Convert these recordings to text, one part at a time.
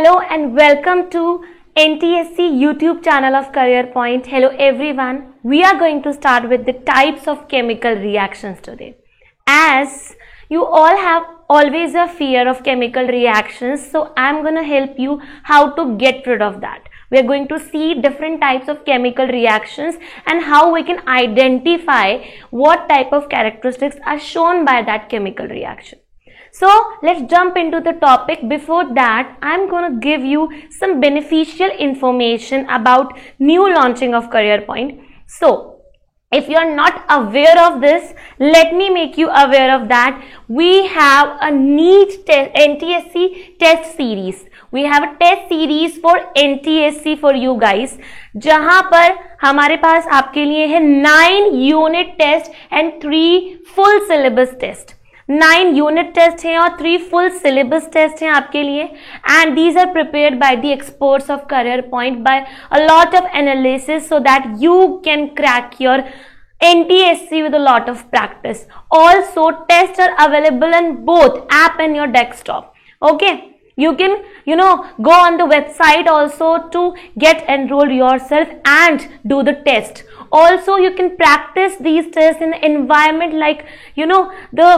Hello and welcome to NTSC YouTube channel of Career Point. Hello everyone. We are going to start with the types of chemical reactions today. As you all have always a fear of chemical reactions, so I'm going to help you how to get rid of that. We are going to see different types of chemical reactions and how we can identify what type of characteristics are shown by that chemical reaction. So let's jump into the topic. Before that, I'm going to give you some beneficial information about new launching of Career Point. So if you are not aware of this, let me make you aware of that. We have a NEET NTSC test series. We have a test series for NTSC for you guys, जहां पर हमारे पास आपके लिए है 9 unit test and 3 full syllabus test. 9 unit test हैं और 3 full syllabus test हैं आपके लिए, and these are prepared by the experts of Career Point by a lot of analysis so that you can crack your NTSC with a lot of practice. Also, tests are available on both app and your desktop. Okay, you can go on the website also to get enrolled yourself and do the test. Also, you can practice these tests in the environment like the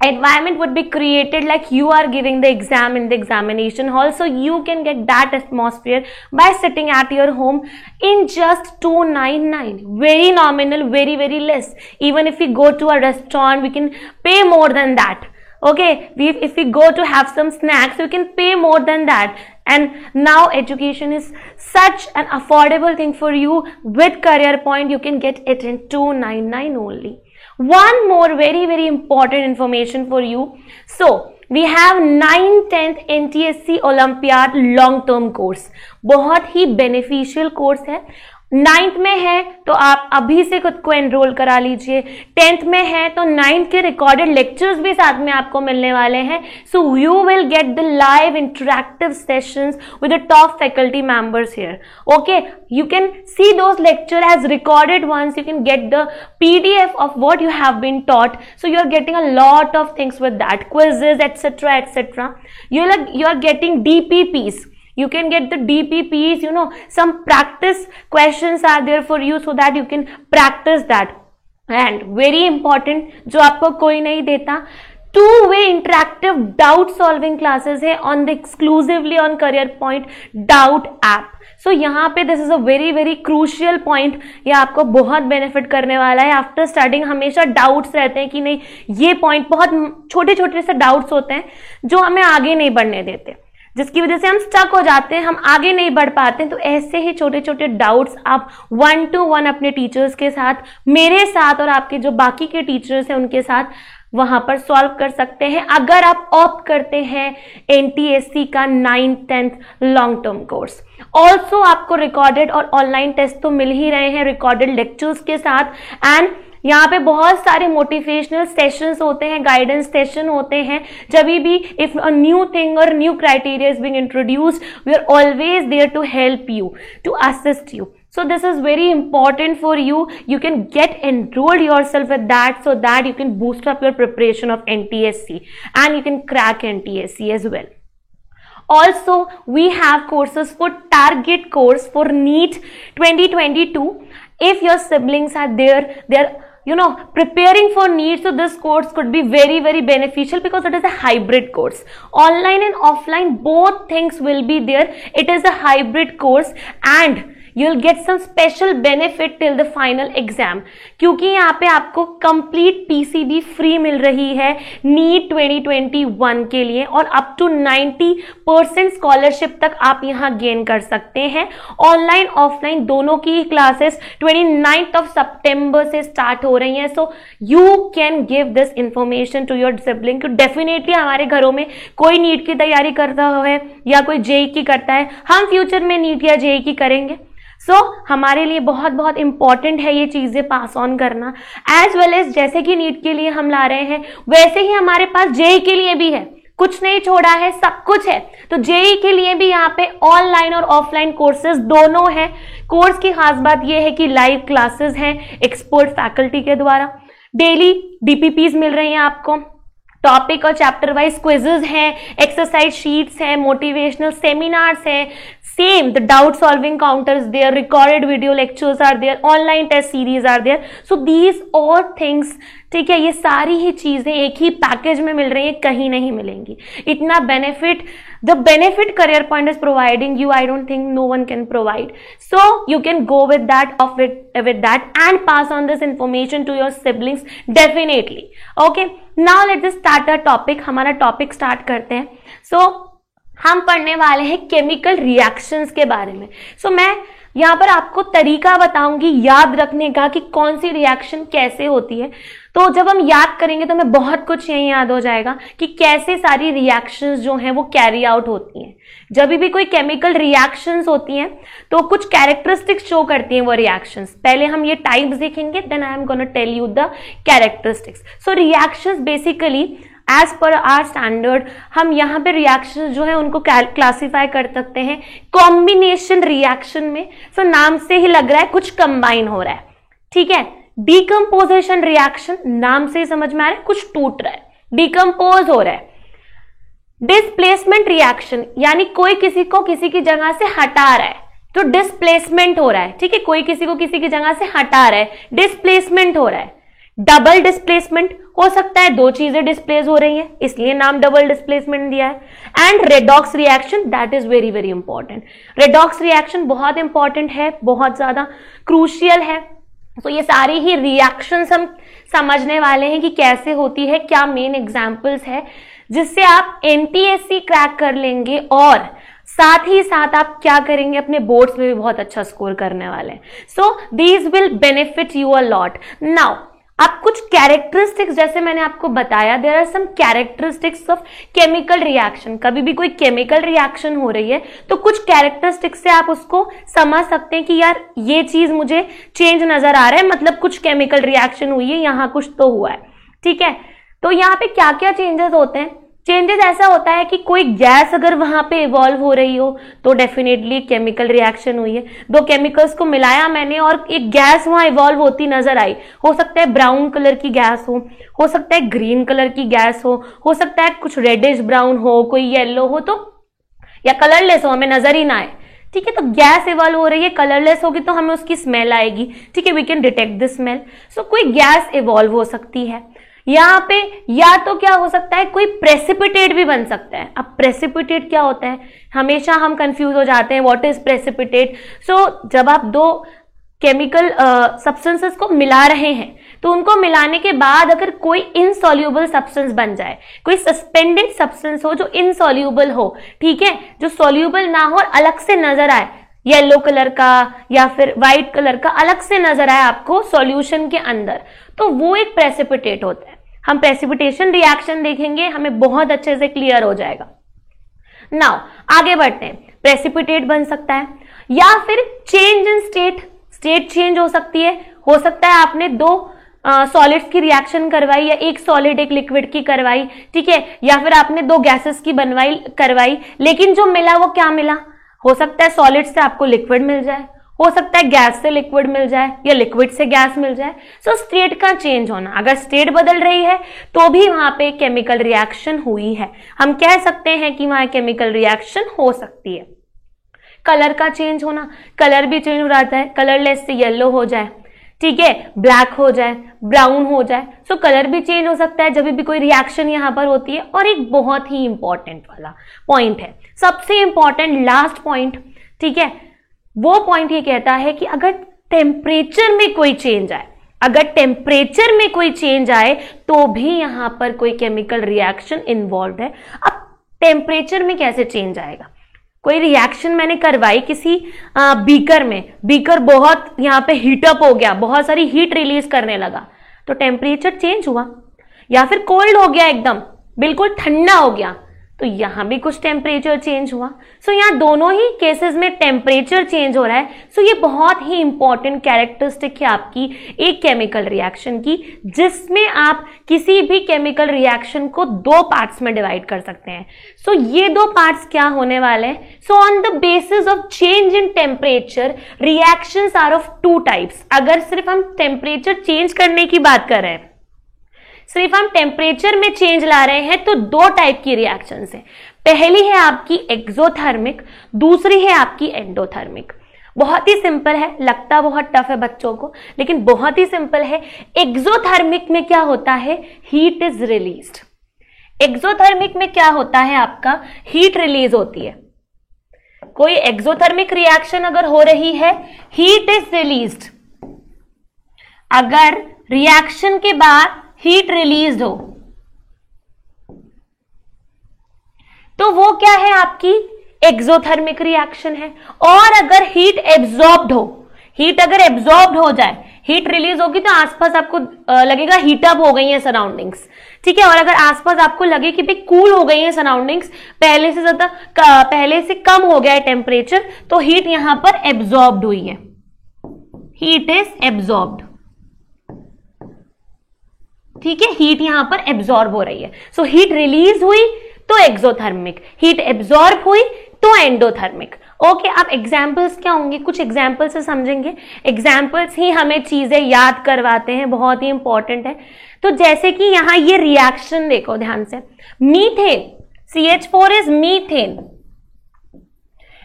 environment would be created like you are giving the exam in the examination hall, so you can get that atmosphere by sitting at your home in just 299. Very nominal, very less. Even if we go to a restaurant, we can pay more than that. Okay, if we go to have some snacks, we can pay more than that. And now education is such an affordable thing for you. With Career Point, you can get it in 299 only. One more very important information for you. So we have 9th 10th NTSC Olympiad long term course. बहुत ही beneficial course है. 9th में है तो आप अभी से खुद को एनरोल करा लीजिए. 10th में है तो 9th के रिकॉर्डेड लेक्चर्स भी साथ में आपको मिलने वाले हैं. So you will get the live interactive sessions with the top faculty members here. Okay, you can see those lecture as recorded ones. You can get the PDF of what you have been taught. So you are getting a lot of things with that, quizzes, etc. You are getting DPPs. You can get the DPPs, some practice questions are there for you so that you can practice that. And very important, जो आपको कोई नहीं देता, 2-way interactive doubt solving classes है on the exclusively on Career Point Doubt app. So यहाँ पे this is a very crucial point. ये आपको बहुत benefit करने वाला है. After studying हमेशा doubts रहते हैं कि नहीं, ये point बहुत छोटे से doubts होते हैं जो हमें आगे नहीं बढ़ने देते, जिसकी वजह से हम स्टक हो जाते हैं, हम आगे नहीं बढ़ पाते हैं. तो ऐसे ही छोटे डाउट्स आप 1-to-1 अपने टीचर्स के साथ, मेरे साथ और आपके जो बाकी के टीचर्स हैं उनके साथ वहां पर सॉल्व कर सकते हैं अगर आप ऑप्ट करते हैं NTSC का 9th 10th long term course. Also आपको रिकॉर्डेड और ऑनलाइन टेस्ट तो मिल ही रहे हैं रिकॉर्डेड लेक्चर्स के साथ, एंड यहाँ पे बहुत सारे मोटिवेशनल सेशंस होते हैं, गाइडेंस सेशन होते हैं. जब भी इफ अ न्यू थिंग और new criteria is being introduced, we are always there to help you, to assist you. So this is very important for you. You can get enrolled yourself with that so that you can boost up your preparation of NTSC and you can crack NTSC as well. Also, we have courses for target course for NEET 2022. If your siblings are there, they're preparing for NEET, so this course could be very beneficial because it is a hybrid course. Online and offline, both things will be there. It is a hybrid course and you'll get some special benefit till the final exam, क्योंकि यहाँ पे आपको complete PCB free मिल रही है NEET 2021 के लिए, और up to 90% scholarship तक आप यहाँ गेन कर सकते हैं. ऑनलाइन ऑफलाइन दोनों की क्लासेस 29th of September से स्टार्ट हो रही हैं. So you can give this information to your sibling. Definitely हमारे घरों में कोई नीट की तैयारी करता है या कोई जेई की करता है, हम फ्यूचर में नीट या जेई की करेंगे. सो हमारे लिए बहुत इंपॉर्टेंट है ये चीजें पास ऑन करना. एज वेल एज जैसे कि नीट के लिए हम ला रहे हैं, वैसे ही हमारे पास जेई के लिए भी है, कुछ नहीं छोड़ा है, सब कुछ है. तो जेई के लिए भी यहाँ पे ऑनलाइन और ऑफलाइन कोर्सेज दोनों हैं. कोर्स की खास बात यह है कि लाइव क्लासेस हैं एक्सपर्ट फैकल्टी के द्वारा. डेली DPPs मिल रही हैं आपको, टॉपिक और चैप्टर वाइज क्विजेज हैं, एक्सरसाइज शीट्स हैं, मोटिवेशनल सेमिनार्स हैं, same the doubt solving counters there, recorded video lectures are there, online test series are there. So these all things, ठीक है, ये सारी ही चीजें एक ही पैकेज में मिल रही है, कहीं नहीं मिलेंगी. इतना benefit, the benefit career point is providing you, I don't think no one can provide. So you can go with that with that and pass on this information to your siblings definitely. Okay, now let's just start our topic. हमारा topic start करते हैं. So हम पढ़ने वाले हैं chemical reactions के बारे में. सो मैं यहाँ पर आपको तरीका बताऊंगी याद रखने का कि कौन सी रिएक्शन कैसे होती है. तो जब हम याद करेंगे तो हमें बहुत कुछ यही याद हो जाएगा कि कैसे सारी रिएक्शंस जो हैं वो कैरी आउट होती हैं. जब भी कोई केमिकल रिएक्शंस होती हैं तो कुछ कैरेक्टरिस्टिक्स शो करती हैं वो रिएक्शंस. पहले हम ये टाइप्स देखेंगे, then I am gonna tell you the characteristics. So reactions basically as per are standard हम यहाँ पे रिएक्शन जो है उनको क्लासिफाई कर सकते हैं कॉम्बिनेशन रिएक्शन में. सो नाम से ही लग रहा है कुछ कंबाइन हो रहा है. ठीक है, डिकम्पोजिशन रिएक्शन नाम से ही समझ में आ रहा है कुछ टूट रहा है, डिकम्पोज हो रहा है. डिस्प्लेसमेंट रिएक्शन यानी कोई किसी को किसी की जगह से हटा रहा है, तो डिस्प्लेसमेंट हो रहा है. ठीक है, कोई किसी को किसी की जगह से हटा रहा है, डिस्प्लेसमेंट हो रहा है. डबल डिस्प्लेसमेंट हो सकता है दो चीजें डिस्प्लेस हो रही हैं, इसलिए नाम डबल डिस्प्लेसमेंट दिया है. And redox reaction, that is very very important. Redox reaction बहुत इंपॉर्टेंट है, बहुत ज्यादा क्रूशियल है. तो ये सारी ही रिएक्शंस हम समझने वाले हैं कि कैसे होती है, क्या मेन एग्जांपल्स है, जिससे आप एनटीएससी क्रैक कर लेंगे और साथ ही साथ आप क्या करेंगे, अपने बोर्ड्स में भी बहुत अच्छा स्कोर करने वाले हैं. So these will benefit you a lot. Now अब कुछ कैरेक्टरिस्टिक्स, जैसे मैंने आपको बताया, there are some characteristics of chemical reaction. कभी भी कोई केमिकल रिएक्शन हो रही है तो कुछ कैरेक्टरिस्टिक्स से आप उसको समझ सकते हैं कि यार ये चीज मुझे चेंज नजर आ रहा है, मतलब कुछ केमिकल रिएक्शन हुई है, यहां कुछ तो हुआ है. ठीक है, तो यहाँ पे क्या क्या चेंजेस होते हैं. चेंजेस ऐसा होता है कि कोई गैस अगर वहां पे इवॉल्व हो रही हो तो डेफिनेटली केमिकल रिएक्शन हुई है. दो केमिकल्स को मिलाया मैंने और एक गैस वहां इवॉल्व होती नजर आई. हो सकता है ब्राउन कलर की गैस हो सकता है ग्रीन कलर की गैस हो सकता है कुछ रेडिश ब्राउन हो, कोई येलो हो, तो या कलरलेस हो, हमें नजर ही ना आए. ठीक है, तो गैस इवॉल्व हो रही है, कलरलेस होगी तो हमें उसकी स्मेल आएगी. ठीक है, we can detect the smell. So कोई गैस इवॉल्व हो सकती है यहाँ पे, या तो क्या हो सकता है कोई प्रेसिपिटेट भी बन सकता है. अब प्रेसिपिटेट क्या होता है, हमेशा हम कंफ्यूज हो जाते हैं, व्हाट इज प्रेसिपिटेट. सो जब आप दो केमिकल सब्सटेंसेस को मिला रहे हैं तो उनको मिलाने के बाद अगर कोई इनसॉल्यूबल सब्सटेंस बन जाए, कोई सस्पेंडेड सब्सटेंस हो जो इनसॉल्यूबल हो, ठीक है, जो सॉल्यूबल ना हो और अलग से नजर आए, येलो कलर का या फिर व्हाइट कलर का अलग से नजर आए आपको सॉल्यूशन के अंदर, तो वो एक प्रेसिपिटेट होता है. हम प्रेसिपिटेशन रिएक्शन देखेंगे, हमें बहुत अच्छे से क्लियर हो जाएगा. नाउ आगे बढ़ते हैं. प्रेसिपिटेट बन सकता है या फिर चेंज इन स्टेट चेंज हो सकती है. हो सकता है आपने दो सॉलिड्स की रिएक्शन करवाई या एक सॉलिड एक लिक्विड की करवाई, ठीक है, या फिर आपने दो गैसेस की करवाई, लेकिन जो मिला वो क्या मिला. हो सकता है सॉलिड से आपको लिक्विड मिल जाए, हो सकता है गैस से लिक्विड मिल जाए या लिक्विड से गैस मिल जाए. सो स्टेट का चेंज होना, अगर स्टेट बदल रही है तो भी वहां पे केमिकल रिएक्शन हुई है, हम कह सकते हैं कि वहां केमिकल रिएक्शन हो सकती है. कलर का चेंज होना, कलर भी चेंज हो जाता है, कलरलेस से येलो हो जाए, ठीक है, ब्लैक हो जाए, ब्राउन हो जाए. सो कलर भी चेंज हो सकता है जब भी कोई रिएक्शन यहां पर होती है. और एक बहुत ही इंपॉर्टेंट वाला पॉइंट है, सबसे इंपॉर्टेंट लास्ट पॉइंट, ठीक है, वो पॉइंट ये कहता है कि अगर टेम्परेचर में कोई चेंज आए, अगर टेम्परेचर में कोई चेंज आए तो भी यहां पर कोई केमिकल रिएक्शन इन्वॉल्व है. अब टेम्परेचर में कैसे चेंज आएगा, कोई रिएक्शन मैंने करवाई किसी बीकर में, बीकर बहुत यहाँ पे हीटअप हो गया, बहुत सारी हीट रिलीज करने लगा, तो टेम्परेचर चेंज हुआ. या फिर कोल्ड हो गया, एकदम बिल्कुल ठंडा हो गया, तो यहां भी कुछ टेम्परेचर चेंज हुआ. सो यहाँ दोनों ही केसेस में टेम्परेचर चेंज हो रहा है. सो ये बहुत ही इंपॉर्टेंट कैरेक्टरिस्टिक है आपकी एक केमिकल रिएक्शन की, जिसमें आप किसी भी केमिकल रिएक्शन को दो पार्ट्स में डिवाइड कर सकते हैं. सो ये दो पार्ट्स क्या होने वाले हैं. So on the basis of change in temperature reactions are of two types. अगर सिर्फ हम टेम्परेचर चेंज करने की बात कर रहे हैं, सिर्फ हम टेम्परेचर में चेंज ला रहे हैं तो दो टाइप की रिएक्शंस है। पहली है आपकी एक्सोथर्मिक, दूसरी है आपकी एंडोथर्मिक। बहुत ही सिंपल है, लगता बहुत टफ है बच्चों को, लेकिन बहुत ही सिंपल है। एक्सोथर्मिक में क्या होता है, हीट इज रिलीज्ड। एक्सोथर्मिक में क्या होता है, आपका हीट रिलीज होती है। कोई एक्सोथर्मिक रिएक्शन अगर हो रही है, हीट इज रिलीज्ड। अगर रिएक्शन के बाद हीट रिलीज हो तो वो क्या है, आपकी एक्सोथर्मिक रिएक्शन है। और अगर हीट एब्जॉर्ब्ड हो, हीट अगर एब्जॉर्ब्ड हो जाए, हीट रिलीज होगी तो आसपास आपको लगेगा हीट अप हो गई है सराउंडिंग्स, ठीक है। और अगर आसपास आपको लगे कि भाई कूल हो गई है सराउंडिंग्स, पहले से ज्यादा, पहले से कम हो गया है टेम्परेचर, तो हीट यहां पर एब्जॉर्ब्ड हुई है, हीट इज एब्जॉर्ब्ड, ठीक है। हीट यहां पर एब्जॉर्ब हो रही है। सो हीट रिलीज हुई तो एक्सोथर्मिक, हीट एब्जॉर्ब हुई तो एंडोथर्मिक। ओके, अब एग्जाम्पल्स क्या होंगे, कुछ एग्जाम्पल्स से समझेंगे। एग्जाम्पल्स ही हमें चीजें याद करवाते हैं, बहुत ही इंपॉर्टेंट है। तो जैसे कि यहां ये रिएक्शन देखो ध्यान से, methane, CH4 is methane.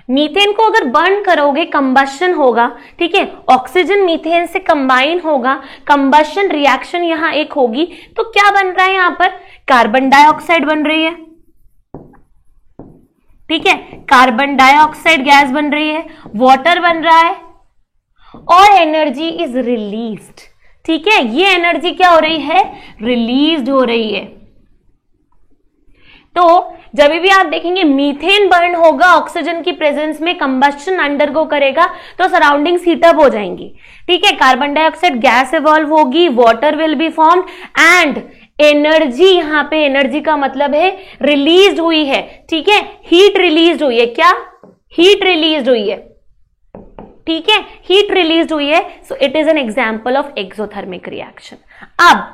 Methane को अगर बर्न करोगे, कंबशन होगा, ठीक है, ऑक्सीजन मीथेन से कंबाइन होगा, कंबशन रिएक्शन यहां एक होगी, तो क्या बन रहा है, यहां पर कार्बन डाइऑक्साइड बन रही है, ठीक है, कार्बन डाइऑक्साइड गैस बन रही है, वाटर बन रहा है और एनर्जी इज रिलीज्ड, ठीक है। ये एनर्जी क्या हो रही है, रिलीज्ड हो रही है। तो जब भी आप देखेंगे मीथेन बर्न होगा ऑक्सीजन की प्रेजेंस में, कंबशन अंडरगो करेगा तो सराउंडिंग्स हीटअप हो जाएंगी, ठीक है। कार्बन डाइऑक्साइड गैस इवॉल्व होगी, water will be formed and energy, यहां पे एनर्जी का मतलब है रिलीज हुई है, ठीक है, हीट रिलीज हुई है। क्या, हीट रिलीज हुई है, ठीक है, हीट रिलीज हुई है। So it is an example of exothermic reaction. अब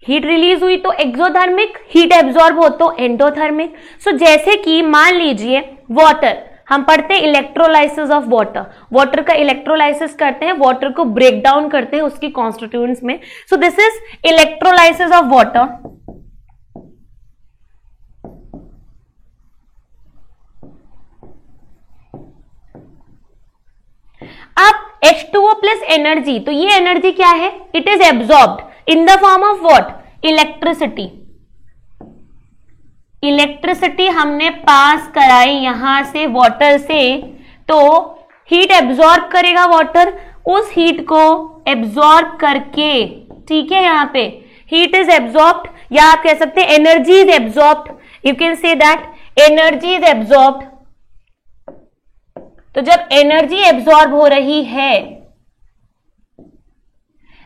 हीट रिलीज हुई तो एक्सोथर्मिक, हीट एब्जॉर्ब हो तो एंडोथर्मिक। सो जैसे कि मान लीजिए वाटर, हम पढ़ते हैं इलेक्ट्रोलाइसिस ऑफ वाटर, वाटर का इलेक्ट्रोलाइसिस करते हैं, वाटर को ब्रेक डाउन करते हैं उसकी कॉन्स्टिट्यूएंट्स में। So this is electrolysis of water. अब H2O प्लस एनर्जी, तो ये एनर्जी क्या है, it is absorbed in the form of what, electricity. Electricity हमने पास कराई यहां से वाटर से, तो हीट एब्जॉर्ब करेगा वाटर, उस हीट को एब्जॉर्ब करके, ठीक है, यहां पे हीट इज एब्जॉर्ब्ड, या आप कह सकते हैं energy is absorbed, you can say that energy is absorbed. तो जब एनर्जी एब्जॉर्ब हो रही है,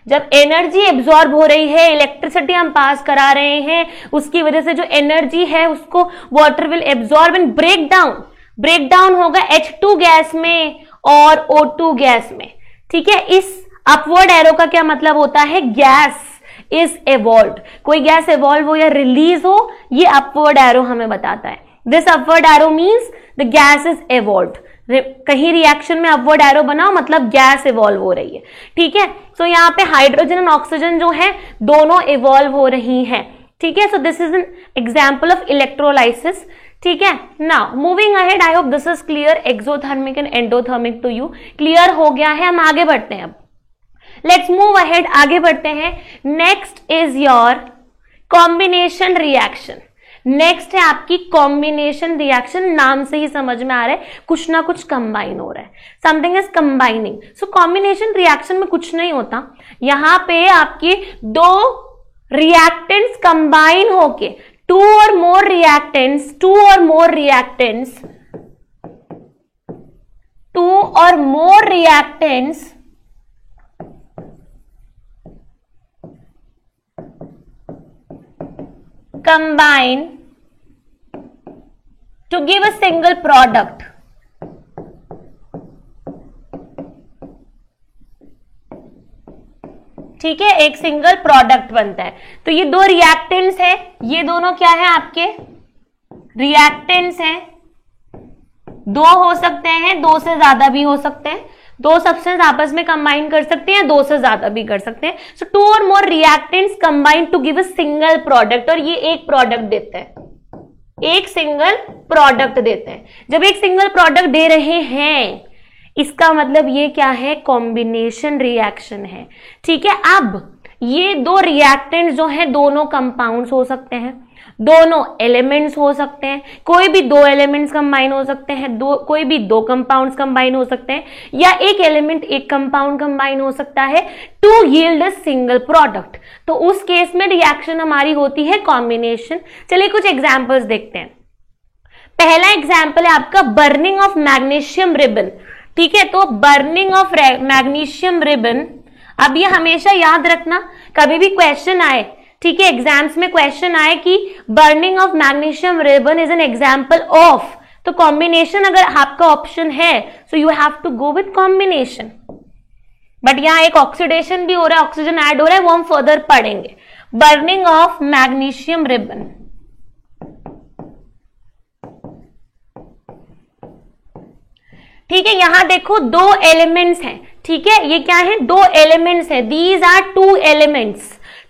जब एनर्जी एब्जॉर्ब हो रही है, इलेक्ट्रिसिटी हम पास करा रहे हैं, उसकी वजह से जो एनर्जी है उसको water will absorb and break down, break down होगा H2 गैस में और O2 गैस में, ठीक है। इस अपवर्ड एरो का क्या मतलब होता है, गैस इज एवॉल्व्ड। कोई गैस एवॉल्व हो या रिलीज हो, ये अपवर्ड एरो हमें बताता है। This upward arrow means the gas is evolved. कहीं रिएक्शन में अपवर्ड एरो बनाओ मतलब गैस इवॉल्व हो रही है, ठीक है। सो यहाँ पे हाइड्रोजन एंड ऑक्सीजन जो है दोनों इवॉल्व हो रही हैं, ठीक है। So this is an example of electrolysis, ठीक है। Now moving ahead, I hope this is clear, exothermic and endothermic to you clear हो गया है। हम आगे बढ़ते हैं, अब लेट्स मूव अहेड, आगे बढ़ते हैं। Next is your combination reaction. Next है आपकी कॉम्बिनेशन रिएक्शन, नाम से ही समझ में आ रहा है कुछ ना कुछ कंबाइन हो रहा है, something is combining. So combination reaction में कुछ नहीं होता, यहां पे आपके दो रिएक्टेंट्स कंबाइन होके, टू और more reactants combine to give a single product. ठीक है, एक सिंगल प्रोडक्ट बनता है। तो ये दो रिएक्टेंट्स हैं, ये दोनों क्या है आपके रिएक्टेंट्स हैं, दो हो सकते हैं, दो से ज्यादा भी हो सकते हैं। दो सब्सटेंस आपस में कंबाइन कर सकते हैं, दो से ज्यादा भी कर सकते हैं. सो 2 और more reactants combine to give a single product, और ये एक प्रोडक्ट देते हैं, एक सिंगल प्रोडक्ट देते हैं. जब एक सिंगल प्रोडक्ट दे रहे हैं इसका मतलब ये क्या है, कॉम्बिनेशन रिएक्शन है. ठीक है, अब ये दो रिएक्टेंट्स जो है दोनों कंपाउंड्स हो सकते हैं, दोनों एलिमेंट्स हो सकते हैं, कोई भी दो एलिमेंट्स कंबाइन हो सकते हैं, कोई भी दो कंपाउंड्स कंबाइन हो सकते हैं, या एक एलिमेंट एक कंपाउंड कंबाइन हो सकता है to yield a single product. तो उस केस में रिएक्शन हमारी होती है कॉम्बिनेशन. चलिए कुछ एग्जांपल्स देखते हैं. पहला एग्जांपल है आपका बर्निंग ऑफ मैग्नीशियम रिबन. ठीक है, तो बर्निंग ऑफ मैग्नीशियम रिबन, अब ये हमेशा याद रखना कभी भी क्वेश्चन आए, ठीक है, एग्जाम्स में क्वेश्चन आए कि burning of magnesium ribbon is an example of, तो कॉम्बिनेशन अगर आपका ऑप्शन है so you have to go with combination. But यहां एक ऑक्सीडेशन भी हो रहा है, ऑक्सीजन ऐड हो रहा है, वो हम फर्दर पढ़ेंगे. बर्निंग ऑफ मैग्नीशियम रिबन, ठीक है, यहां देखो दो एलिमेंट्स हैं. ठीक है, ये क्या है, दो एलिमेंट्स हैं. These are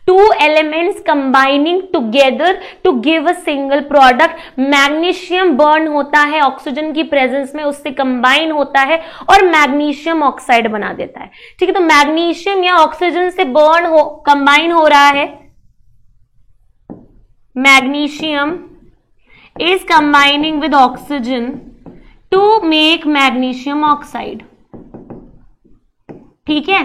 two elements combining together to give a single product. Magnesium burn होता है ऑक्सीजन की प्रेजेंस में, उससे कंबाइन होता है और मैग्नीशियम ऑक्साइड बना देता है. ठीक है, तो मैग्नीशियम या ऑक्सीजन से कंबाइन हो रहा है. Magnesium is combining with oxygen to make magnesium oxide. ठीक है,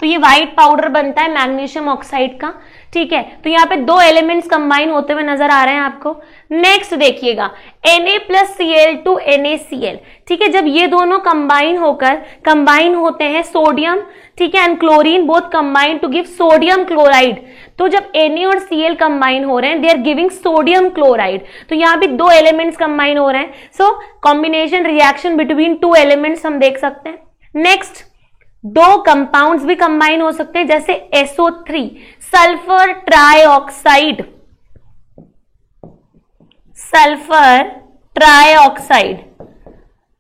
तो ये व्हाइट पाउडर बनता है मैग्नीशियम ऑक्साइड का. ठीक है, तो यहाँ पे दो एलिमेंट्स कंबाइन होते हुए नजर आ रहे हैं आपको. नेक्स्ट देखिएगा Na+Cl टू NaCl. ठीक है, जब ये दोनों कंबाइन होते हैं सोडियम, ठीक है, and chlorine both combine to give sodium chloride. तो जब Na और Cl कंबाइन हो रहे हैं they are giving sodium chloride. तो यहाँ भी दो एलिमेंट्स कंबाइन हो रहे हैं. So combination reaction between two elements हम देख सकते हैं. नेक्स्ट, दो कंपाउंड्स भी कंबाइन हो सकते हैं, जैसे SO3 सल्फर ट्राइऑक्साइड.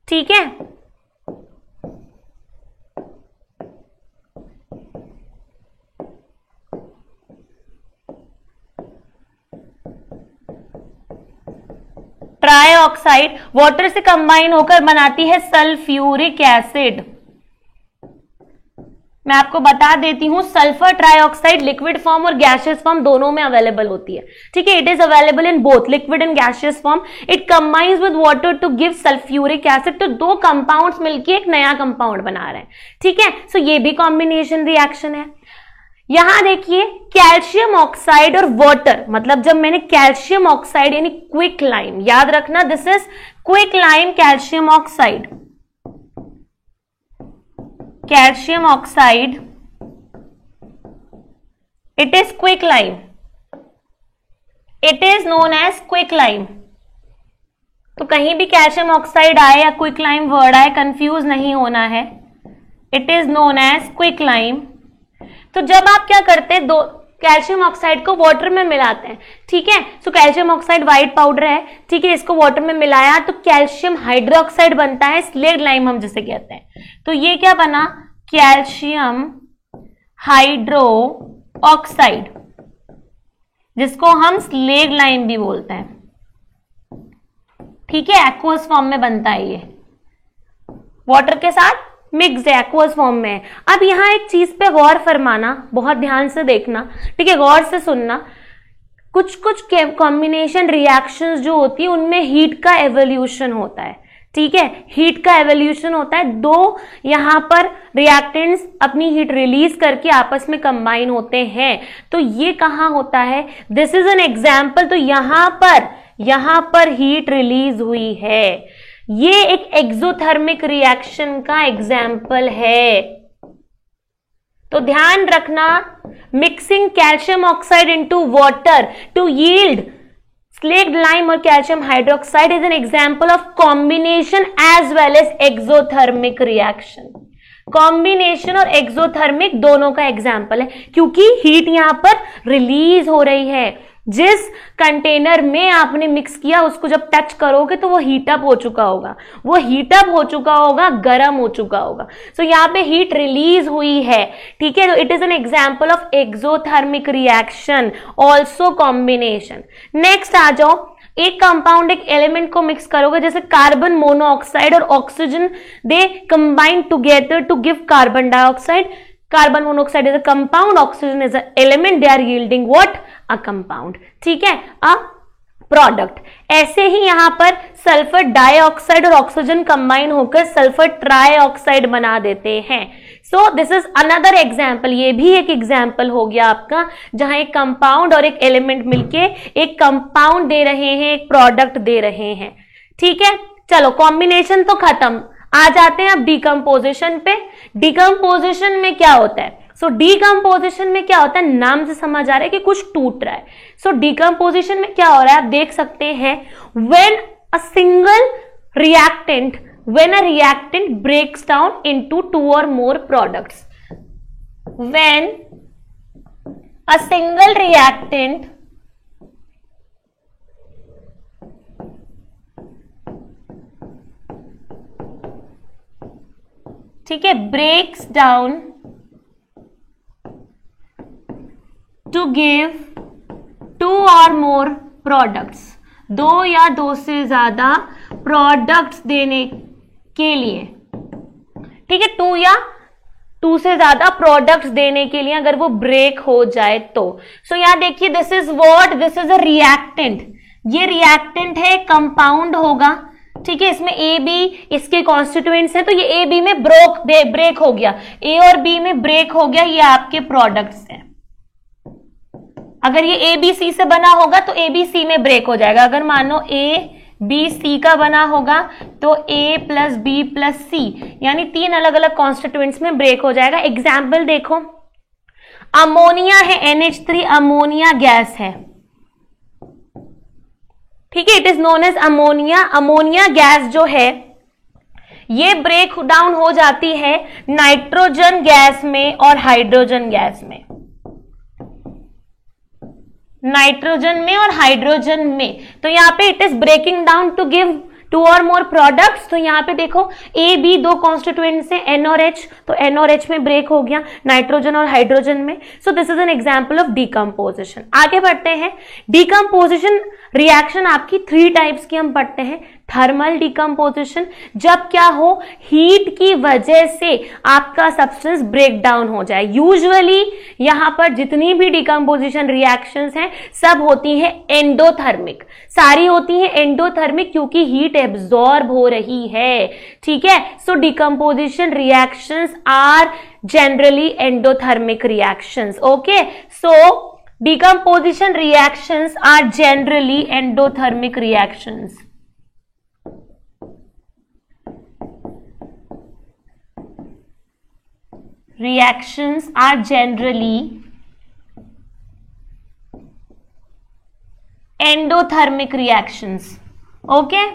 ठीक है, ट्राइऑक्साइड वाटर से कंबाइन होकर बनाती है सल्फ्यूरिक एसिड. मैं आपको बता देती हूं, सल्फर ट्राइऑक्साइड लिक्विड फॉर्म और गैसियस फॉर्म दोनों में अवेलेबल होती है. ठीक है, it is available in both liquid and gaseous form. It combines with water to give sulphuric acid. तो दो कंपाउंड्स मिलकर एक नया कंपाउंड बना रहे हैं. ठीक है, सो ये भी कॉम्बिनेशन रिएक्शन है. यहां देखिए कैल्शियम ऑक्साइड और वाटर, मतलब जब मैंने कैल्शियम ऑक्साइड यानी क्विक लाइम, याद रखना this is quick lime calcium oxide. Calcium oxide, it is quicklime. It is known as quicklime. तो कहीं भी कैल्शियम ऑक्साइड आए या क्विकलाइम वर्ड आए कंफ्यूज नहीं होना है. It is known as quicklime. तो जब आप क्या करते हैं, दो कैल्शियम ऑक्साइड को वाटर में मिलाते हैं. ठीक है, so calcium oxide white powder है. ठीक है, इसको वाटर में मिलाया तो कैल्शियम हाइड्रोक्साइड बनता है, स्लेग लाइम हम जिसे कहते हैं. तो ये क्या बना, कैल्शियम हाइड्रो ऑक्साइड, जिसको हम स्लेग लाइम भी बोलते हैं. ठीक है, एक्वस फॉर्म में बनता है, ये वाटर के साथ मिक्स एक्वस फॉर्म में. अब यहां एक चीज पे गौर फरमाना, बहुत ध्यान से देखना. ठीक है, गौर से सुनना. कुछ कॉम्बिनेशन रिएक्शंस जो होती है उनमें हीट का एवोल्यूशन होता है. ठीक है, हीट का एवोल्यूशन होता है. दो यहां पर रिएक्टेंट्स अपनी हीट रिलीज करके आपस में कंबाइन होते हैं. तो ये कहां होता है, दिस इज एन एग्जाम्पल. तो यहां पर हीट रिलीज हुई है. ये एक एक्सोथर्मिक रिएक्शन का एग्जाम्पल है. तो ध्यान रखना, mixing calcium oxide into water to yield slaked lime और calcium hydroxide is an example of combination as well as exothermic reaction. Combination और एक्सोथर्मिक दोनों का एग्जाम्पल है, क्योंकि हीट यहां पर रिलीज हो रही है. जिस कंटेनर में आपने मिक्स किया उसको जब टच करोगे तो वो हीटअप हो चुका होगा, वो हीटअप हो चुका होगा, गर्म हो चुका होगा। सो यहाँ पे हीट रिलीज हुई है, ठीक है। तो it is an example of exothermic reaction, also combination. Next आ जाओ, एक कंपाउंड एक एलिमेंट को मिक्स करोगे, जैसे कार्बन मोनोऑक्साइड और oxygen, they combine together to give carbon dioxide. Carbon monoxide is a compound, oxygen is a element, they are yielding what, a compound, ठीक है, अ प्रोडक्ट। ऐसे ही यहां पर सल्फर डाइऑक्साइड और ऑक्सीजन कंबाइन होकर sulphur trioxide बना देते हैं। सो दिस इज अनदर एग्जाम्पल, ये भी एक एग्जाम्पल हो गया आपका, जहां एक कंपाउंड और एक एलिमेंट मिलके एक कंपाउंड दे रहे हैं, एक प्रोडक्ट दे रहे हैं, ठीक है। चलो कॉम्बिनेशन तो खत्म, आ जाते हैं अब डिकम्पोजिशन पे। डिकम्पोजिशन में क्या होता है? सो डिकम्पोजिशन में क्या होता है, नाम से समझ आ रहा है कि कुछ टूट रहा है। सो डिकम्पोजिशन में क्या हो रहा है आप देख सकते हैं, when a single reactant, when a reactant breaks down into 2 or more products, when a single reactant ठीक है breaks down to give 2 or more products, 2 या 2 से ज्यादा प्रोडक्ट्स देने के लिए, ठीक है, 2 या 2 से ज्यादा प्रोडक्ट्स देने के लिए अगर वो ब्रेक हो जाए तो। सो यहां देखिए, this is what, this is a reactant, ये रिएक्टेंट है, कंपाउंड होगा, ठीक है, इसमें ए बी इसके कॉन्स्टिट्यूएंट्स हैं, तो ये ए बी में ब्रेक हो गया, ए और बी में ब्रेक हो गया, ये आपके प्रोडक्ट्स हैं। अगर ये ए बी सी से बना होगा तो ए बी सी में ब्रेक हो जाएगा। अगर मानो ए बी सी का बना होगा तो ए प्लस बी प्लस सी, यानी 3 अलग अलग कॉन्स्टिट्यूएंट्स में ब्रेक हो जाएगा। एग्जाम्पल देखो, अमोनिया है, NH3 अमोनिया गैस है, ठीक है, it is known as ammonia. Ammonia gas जो है ये ब्रेक डाउन हो जाती है नाइट्रोजन गैस में और हाइड्रोजन गैस में, नाइट्रोजन में और हाइड्रोजन में। तो यहाँ पे it is breaking down to give 2 or more products. तो यहाँ पे देखो ए बी 2 कॉन्स्टिट्यूएंट्स हैं, N और H, तो N और H में ब्रेक हो गया, नाइट्रोजन और हाइड्रोजन में। So this is an example of decomposition. आगे बढ़ते हैं, डिकम्पोजिशन रिएक्शन आपकी 3 टाइप्स की हम पढ़ते हैं। थर्मल डिकम्पोजिशन, जब क्या हो, हीट की वजह से आपका सब्सटेंस ब्रेक डाउन हो जाए। यूजुअली यहां पर जितनी भी डिकम्पोजिशन रिएक्शंस हैं सब होती हैं एंडोथर्मिक, सारी होती हैं एंडोथर्मिक, क्योंकि हीट एब्जॉर्ब हो रही है, ठीक है। So decomposition reactions are generally endothermic reactions, okay. So decomposition reactions are generally endothermic reactions. Reactions are generally endothermic reactions. Okay?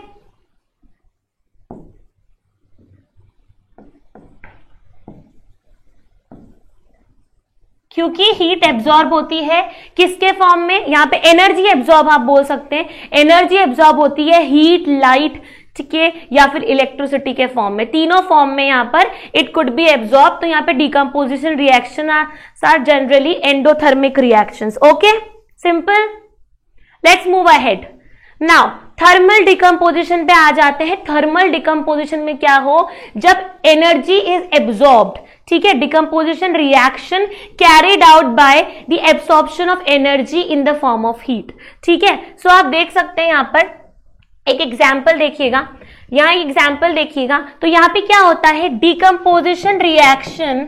क्योंकि हीट एब्जॉर्ब होती है किसके फॉर्म में, यहाँ पे एनर्जी एब्जॉर्ब आप बोल सकते हैं, एनर्जी एब्जॉर्ब होती है हीट, लाइट, ठीक है, या फिर इलेक्ट्रिसिटी के फॉर्म में, तीनों फॉर्म में यहाँ पर इट कुड बी एब्जॉर्ब। तो यहाँ पे decomposition reaction are generally endothermic reactions, okay, simple. Let's move ahead now. Thermal decomposition पे आ जाते हैं। थर्मल डिकम्पोजिशन में क्या हो, जब एनर्जी इज एब्जॉर्ब्ड, ठीक है, decomposition reaction carried out by the absorption of energy in the form of heat, ठीक है। सो आप देख सकते हैं, यहां पर एक एग्जाम्पल देखिएगा, यहां एग्जाम्पल देखिएगा, तो यहां पे क्या होता है, decomposition reaction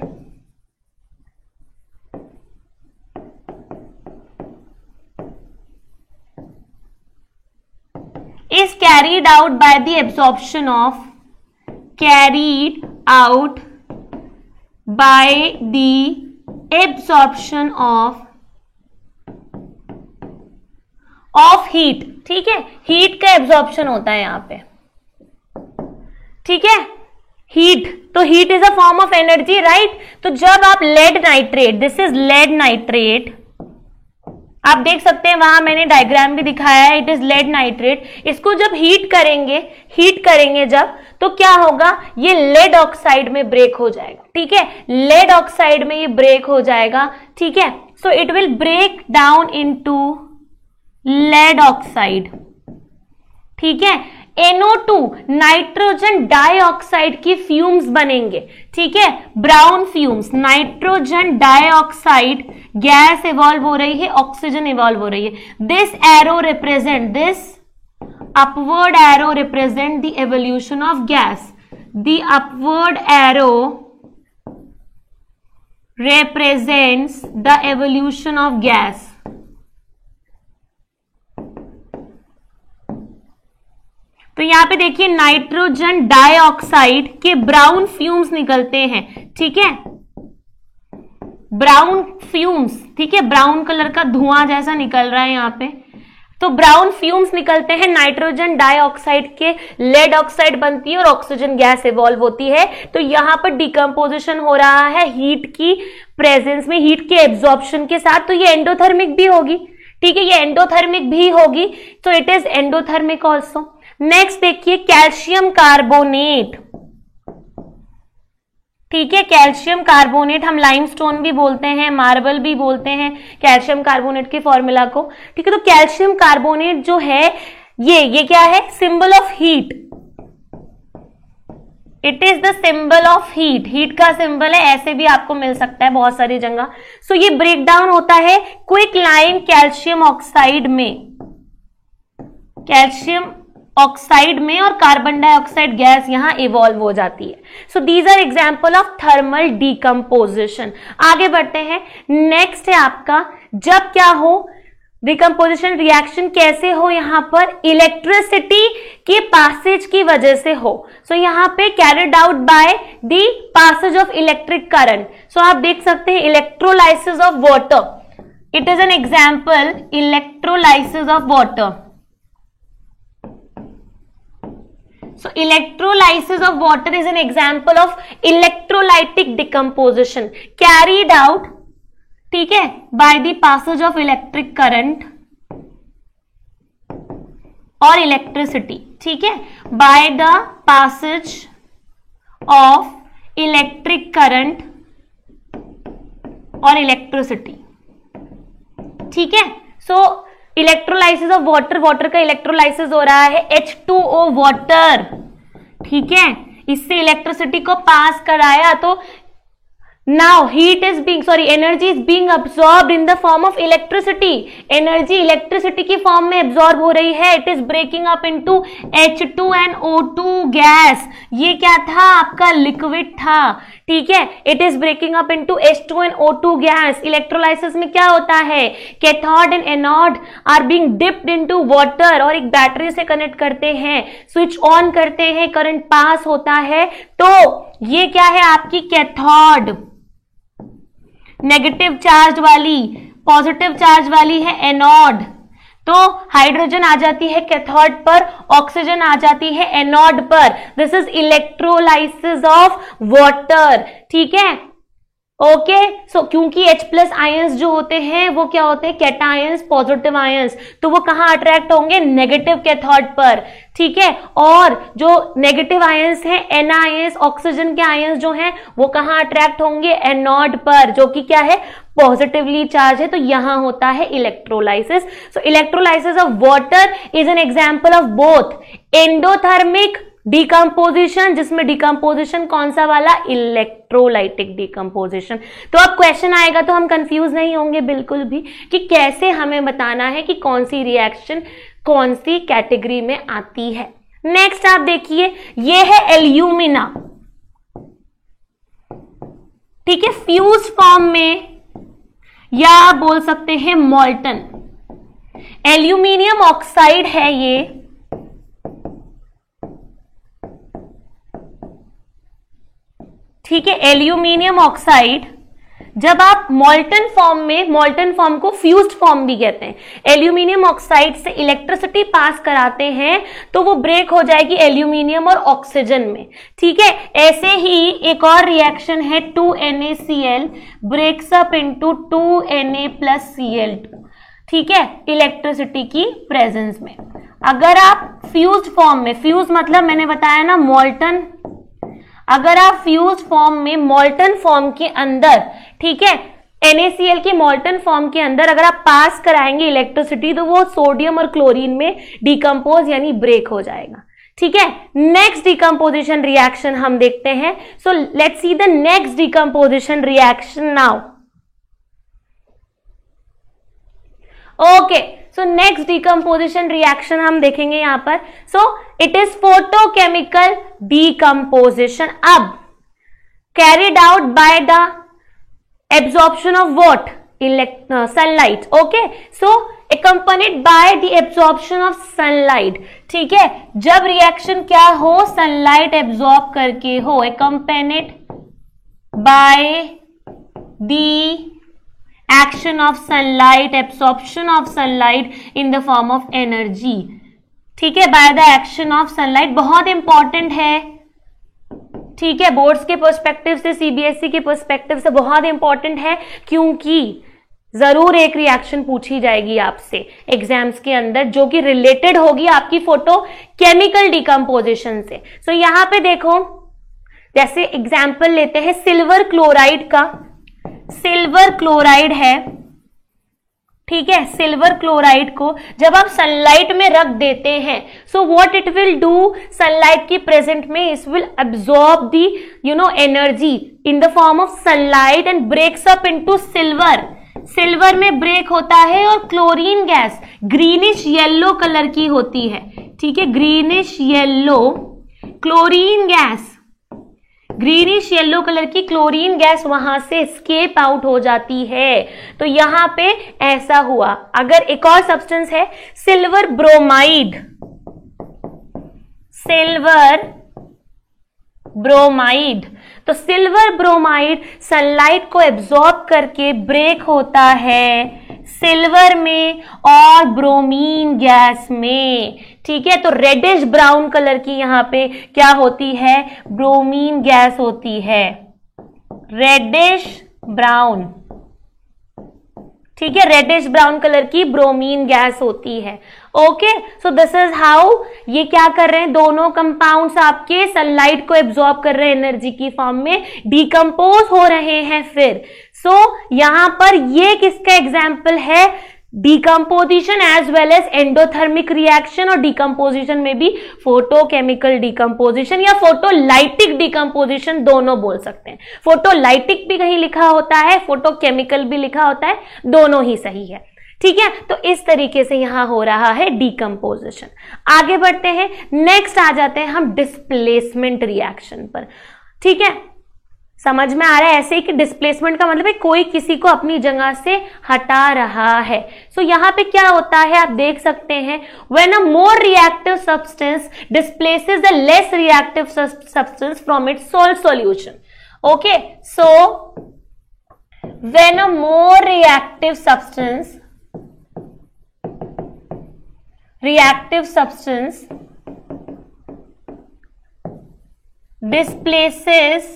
is carried out by the absorption of, carried out by the absorption of heat, ठीक है, हीट का एब्जॉर्प्शन होता है यहां पे, ठीक है, हीट, तो heat is a form of energy, right. तो जब आप lead nitrate, this is lead nitrate, आप देख सकते हैं वहां मैंने डायग्राम भी दिखाया है, इट इज लेड नाइट्रेट। इसको जब हीट करेंगे जब, तो क्या होगा, ये लेड ऑक्साइड में ब्रेक हो जाएगा। ठीक है, लेड ऑक्साइड में ये ब्रेक हो जाएगा। ठीक है, so it will break down into lead oxide. ठीक है, NO2 नाइट्रोजन डाइऑक्साइड की फ्यूम्स बनेंगे। ठीक है, brown fumes, nitrogen dioxide gas evolve हो रही है, ऑक्सीजन इवॉल्व हो रही है। This arrow represent, this upward arrow represent the evolution of gas. The upward arrow represents the evolution of gas। तो यहां पे देखिए नाइट्रोजन डाइऑक्साइड के ब्राउन फ्यूम्स निकलते हैं। ठीक है, ब्राउन फ्यूम्स, ठीक है, ब्राउन कलर का धुआं जैसा निकल रहा है यहां पे। तो ब्राउन फ्यूम्स निकलते हैं नाइट्रोजन डाइऑक्साइड के, लेड ऑक्साइड बनती है और ऑक्सीजन गैस इवॉल्व होती है। तो यहां पर डिकम्पोजिशन हो रहा है हीट की प्रेजेंस में, हीट के एब्जॉर्प्शन के साथ। तो ये एंडोथर्मिक भी होगी। ठीक है, ये एंडोथर्मिक भी होगी, तो it is endothermic also. Next देखिए कैल्शियम कार्बोनेट। ठीक है, कैल्शियम कार्बोनेट हम लाइमस्टोन भी बोलते हैं, मार्बल भी बोलते हैं कैल्शियम कार्बोनेट के फॉर्मूला को। ठीक है, तो कैल्शियम कार्बोनेट जो है ये क्या है, symbol of heat. It is the symbol of heat, heat का सिंबल है, ऐसे भी आपको मिल सकता है बहुत सारी जगह। सो ये ब्रेक डाउन होता है क्विकलाइन कैल्शियम ऑक्साइड में, कैल्शियम ऑक्साइड में, और कार्बन डाइऑक्साइड गैस यहां इवॉल्व हो जाती है। So these are example of thermal decomposition. आगे बढ़ते हैं, नेक्स्ट है आपका जब क्या हो, डिकम्पोजिशन रिएक्शन कैसे हो, यहां पर इलेक्ट्रिसिटी के पासेज की वजह से हो। सो यहां पे carried out by the passage of electric current. So आप देख सकते हैं electrolysis of water, it is an example, electrolysis of water. So electrolysis of water is an example of electrolytic decomposition carried out, ठीक है, by the passage of electric current और electricity। ठीक है, by the passage of electric current और electricity। ठीक है, so electrolysis of water, water का electrolysis हो रहा है, H2O वाटर। ठीक है, इससे इलेक्ट्रिसिटी को पास कराया, तो now heat is being, energy is being absorbed in the form of electricity. Energy electricity की फॉर्म में एब्सॉर्ब हो रही है। It is breaking up into H2NO2 gas. ये क्या था, आपका लिक्विड था। ठीक है, it is breaking up into H2NO2 gas. Electrolysis में क्या होता है, cathode and anode are being dipped into water, और एक बैटरी से कनेक्ट करते हैं, स्विच ऑन करते हैं, करंट पास होता है। तो ये क्या है आपकी कैथोड, नेगेटिव चार्ज वाली, पॉजिटिव चार्ज वाली है एनोड। तो हाइड्रोजन आ जाती है कैथोड पर, ऑक्सीजन आ जाती है एनोड पर। This is electrolysis of water. ठीक है, ओके। सो क्योंकि H+ आयंस जो होते हैं वो क्या होते हैं, कैटायंस, पॉजिटिव आयंस, तो वो कहां अट्रैक्ट होंगे, नेगेटिव कैथोड पर। ठीक है, और जो नेगेटिव आयंस हैं, NiOns, ऑक्सीजन के आयंस जो हैं, वो कहां अट्रैक्ट होंगे, एनोड पर, जो कि क्या है, पॉजिटिवली चार्ज है। तो यहां होता है electrolysis. So electrolysis of water is an example of both endothermic decomposition, जिसमें डिकम्पोजिशन कौन सा वाला, इलेक्ट्रोलाइटिक डिकम्पोजिशन। तो अब क्वेश्चन आएगा तो हम कंफ्यूज नहीं होंगे बिल्कुल भी कि कैसे हमें बताना है कि कौन सी रिएक्शन कौन सी कैटेगरी में आती है। नेक्स्ट आप देखिए, ये है एल्यूमिना। ठीक है, फ्यूज फॉर्म में, या आप बोल सकते हैं मॉल्टन। एल्यूमिनियम ऑक्साइड है ये, ठीक है, एल्यूमिनियम ऑक्साइड। जब आप मॉल्टन फॉर्म में, मॉल्टन फॉर्म को फ्यूज्ड फॉर्म भी कहते हैं, एल्यूमिनियम ऑक्साइड से इलेक्ट्रिसिटी पास कराते हैं तो वो ब्रेक हो जाएगी एल्यूमिनियम और ऑक्सीजन में। ठीक है, ऐसे ही एक और रिएक्शन है 2NaCl breaks up into 2Na+Cl2। ठीक है, इलेक्ट्रिसिटी की प्रेजेंस में। अगर आप फ्यूज्ड फॉर्म में, फ्यूज मतलब मैंने बताया ना मॉल्टन, अगर आप फ्यूज फॉर्म में मॉल्टन फॉर्म के अंदर, ठीक है, NaCl की मॉल्टन फॉर्म के अंदर अगर आप पास कराएंगे इलेक्ट्रिसिटी तो वो सोडियम और क्लोरीन में डिकम्पोज यानी ब्रेक हो जाएगा। ठीक है, नेक्स्ट डिकम्पोजिशन रिएक्शन हम देखते हैं। So let's see the next decomposition reaction now. Okay, so next decomposition reaction हम देखेंगे यहां पर। So it is photochemical decomposition. अब carried out by the absorption of what? Sunlight. Okay, so accompanied by the absorption of sunlight। ठीक है, जब reaction क्या हो? सनलाइट एब्जॉर्ब करके हो, accompanied by the action of sunlight, absorption of sunlight in the form of energy। ठीक है, by the action of sunlight बहुत इंपॉर्टेंट है। ठीक है, बोर्ड्स के पर्सपेक्टिव से, CBSE के पर्सपेक्टिव से बहुत इंपॉर्टेंट है, क्योंकि जरूर एक रिएक्शन पूछी जाएगी आपसे एग्जाम्स के अंदर जो कि रिलेटेड होगी आपकी फोटो केमिकल डिकम्पोजिशन से। सो यहां पे देखो, जैसे एग्जाम्पल लेते हैं सिल्वर क्लोराइड का। सिल्वर क्लोराइड है, ठीक है, सिल्वर क्लोराइड को जब आप सनलाइट में रख देते हैं, so what it will do, sunlight की प्रेजेंट में it will absorb the energy in the form of sunlight and breaks up into silver. Silver में ब्रेक होता है और chlorine gas greenish yellow colour की होती है। ठीक है, greenish yellow chlorine gas, greenish yellow colour की क्लोरीन गैस वहां से एस्केप आउट हो जाती है। तो यहां पे ऐसा हुआ। अगर एक और सब्सटेंस है सिल्वर ब्रोमाइड, सिल्वर ब्रोमाइड, तो सिल्वर ब्रोमाइड सनलाइट को एब्जॉर्ब करके ब्रेक होता है सिल्वर में और ब्रोमीन गैस में। ठीक है, तो रेडिश ब्राउन कलर की यहां पे क्या होती है? ब्रोमीन गैस होती है, रेडिश ब्राउन। ठीक है, रेडिश ब्राउन कलर की ब्रोमीन गैस होती है। Okay, so this is how ये क्या कर रहे हैं, दोनों कंपाउंड्स आपके सनलाइट को एब्जॉर्ब कर रहे हैं एनर्जी की फॉर्म में, डिकम्पोज हो रहे हैं फिर। सो यहां पर ये किसका एग्जाम्पल है? Decomposition as well as endothermic reaction, और डिकम्पोजिशन में भी फोटोकेमिकल डिकम्पोजिशन या फोटोलाइटिक डिकम्पोजिशन दोनों बोल सकते हैं। फोटोलाइटिक भी कहीं लिखा होता है, फोटोकेमिकल भी लिखा होता है, दोनों ही सही है। ठीक है, तो इस तरीके से यहां हो रहा है डिकम्पोजिशन। आगे बढ़ते हैं, नेक्स्ट आ जाते हैं हम डिस्प्लेसमेंट रिएक्शन पर। ठीक है, समझ में आ रहा है ऐसे ही कि डिस्प्लेसमेंट का मतलब है कोई किसी को अपनी जगह से हटा रहा है। सो यहां पे क्या होता है आप देख सकते हैं, when a more reactive substance displaces the less reactive substance from its salt solution. Okay, so when a more reactive substance displaces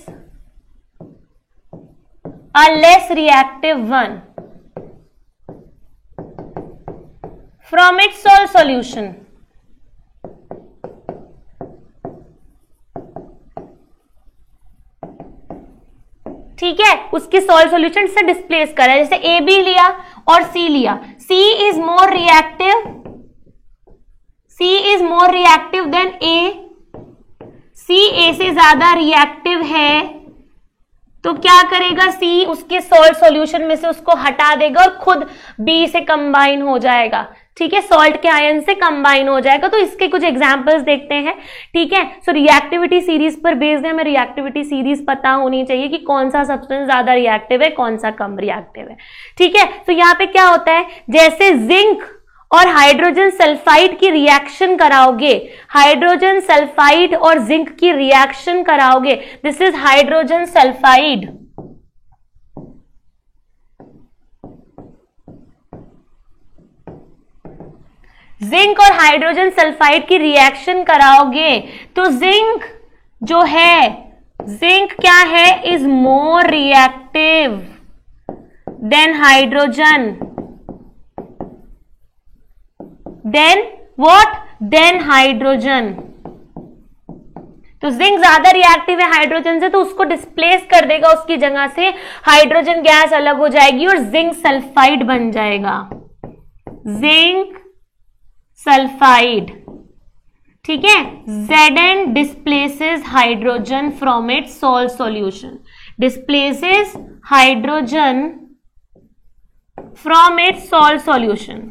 a less reactive one from its salt solution। ठीक है, उसके सॉल्ट सॉल्यूशन से displace करा, जैसे A B लिया और सी लिया। सी is more reactive then ए, सी ए से ज्यादा रिएक्टिव है, तो क्या करेगा सी उसके सॉल्ट सॉल्यूशन में से उसको हटा देगा और खुद बी से कंबाइन हो जाएगा। ठीक है, सॉल्ट के आयन से कंबाइन हो जाएगा। तो इसके कुछ एग्जांपल्स देखते हैं। ठीक है, सो रिएक्टिविटी सीरीज पर बेस्ड है, हमें रिएक्टिविटी सीरीज पता होनी चाहिए कि कौन सा सब्सटेंस ज्यादा रिएक्टिव है, कौन सा कम रिएक्टिव है। ठीक है, तो यहाँ पे क्या होता है, जैसे जिंक और हाइड्रोजन सल्फाइड की रिएक्शन कराओगे, हाइड्रोजन सल्फाइड और जिंक की रिएक्शन कराओगे, this is hydrogen sulphide. Zinc और हाइड्रोजन सल्फाइड की रिएक्शन कराओगे तो जिंक जो है, जिंक क्या है, is more reactive than hydrogen. Then what, then hydrogen. तो जिंक ज्यादा रिएक्टिव है हाइड्रोजन से, तो उसको डिस्प्लेस कर देगा, उसकी जगह से हाइड्रोजन गैस अलग हो जाएगी और जिंक सल्फाइड बन जाएगा, जिंक सल्फाइड। ठीक है, Zn displaces hydrogen from its salt solution, displaces hydrogen from its salt solution.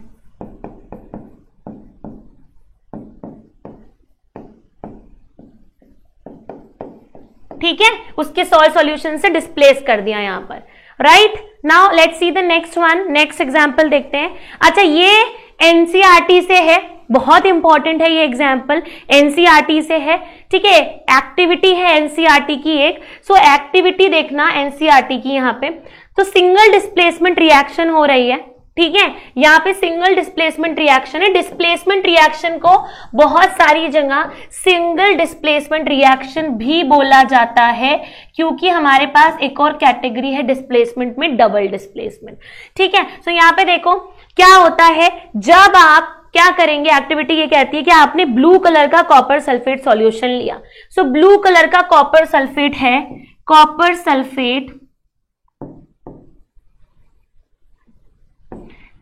ठीक है, उसके सॉल्ट सॉल्यूशन से डिस्प्लेस कर दिया यहां पर, right. Now let's see the next one, next example देखते हैं। अच्छा, ये एनसीईआरटी से है, बहुत इंपॉर्टेंट है ये एग्जाम्पल, एनसीईआरटी से है। ठीक है, एक्टिविटी है एनसीईआरटी की एक, सो एक्टिविटी देखना एनसीईआरटी की यहाँ पे। तो सिंगल डिस्प्लेसमेंट रिएक्शन हो रही है, ठीक है, यहाँ पे सिंगल डिस्प्लेसमेंट रिएक्शन है। डिस्प्लेसमेंट रिएक्शन को बहुत सारी जगह सिंगल डिस्प्लेसमेंट रिएक्शन भी बोला जाता है, क्योंकि हमारे पास एक और कैटेगरी है डिस्प्लेसमेंट में, डबल डिस्प्लेसमेंट। ठीक है, तो यहाँ पे देखो क्या होता है, जब आप क्या करेंगे, एक्टिविटी ये कहती है कि आपने ब्लू कलर का कॉपर सल्फेट सॉल्यूशन लिया। सो ब्लू कलर का कॉपर सल्फेट है, कॉपर सल्फेट,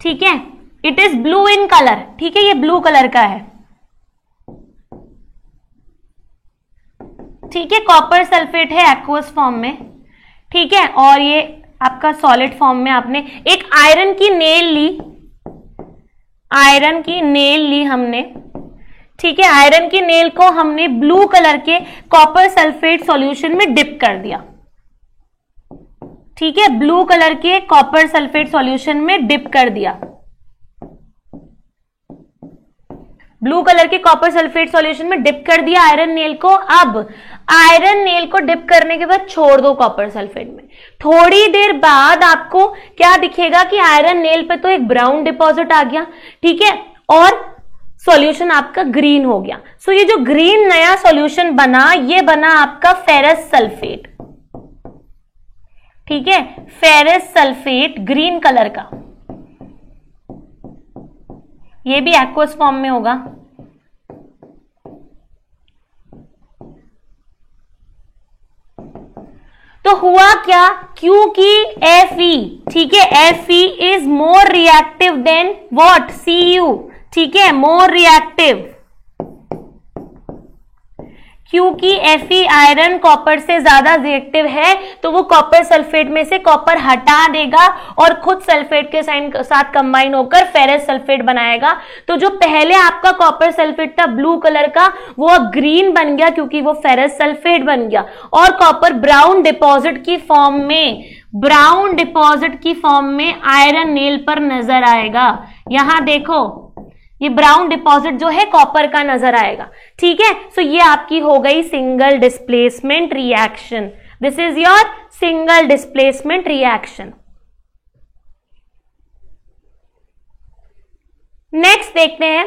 ठीक है, it is blue in colour. ठीक है, ये ब्लू कलर का है। ठीक है, कॉपर सल्फेट है एक्वस फॉर्म में। ठीक है, और ये आपका सॉलिड फॉर्म में आपने एक आयरन की नेल ली, आयरन की नेल ली हमने। ठीक है, आयरन की नेल को हमने ब्लू कलर के कॉपर सल्फेट सॉल्यूशन में डिप कर दिया। ठीक है, ब्लू कलर के कॉपर सल्फेट सॉल्यूशन में डिप कर दिया, ब्लू कलर के कॉपर सल्फेट सॉल्यूशन में डिप कर दिया आयरन नेल को। अब आयरन नेल को डिप करने के बाद छोड़ दो कॉपर सल्फेट में। थोड़ी देर बाद आपको क्या दिखेगा कि आयरन नेल पे तो एक ब्राउन डिपॉजिट आ गया, ठीक है, और सॉल्यूशन आपका ग्रीन हो गया। सो ये जो ग्रीन नया सॉल्यूशन बना, ये बना आपका फेरस सल्फेट। ठीक है, फेरस सल्फेट ग्रीन कलर का, ये भी एक्वस फॉर्म में होगा। तो हुआ क्या, क्योंकि Fe, ठीक है, Fe is more reactive then what, Cu। ठीक है, मोर रिएक्टिव, क्योंकि Fe आयरन कॉपर से ज्यादा रिएक्टिव है, तो वो कॉपर सल्फेट में से कॉपर हटा देगा और खुद सल्फेट के साथ कंबाइन होकर फेरस सल्फेट बनाएगा। तो जो पहले आपका कॉपर सल्फेट था ब्लू कलर का, वो अब ग्रीन बन गया क्योंकि वो फेरस सल्फेट बन गया, और कॉपर ब्राउन डिपॉजिट की फॉर्म में, ब्राउन डिपॉजिट की फॉर्म में आयरन नेल पर नजर आएगा। यहां देखो, ये ब्राउन डिपॉजिट जो है कॉपर का नजर आएगा। ठीक है, सो ये आपकी हो गई single displacement reaction. This is your single displacement reaction. Next देखते हैं,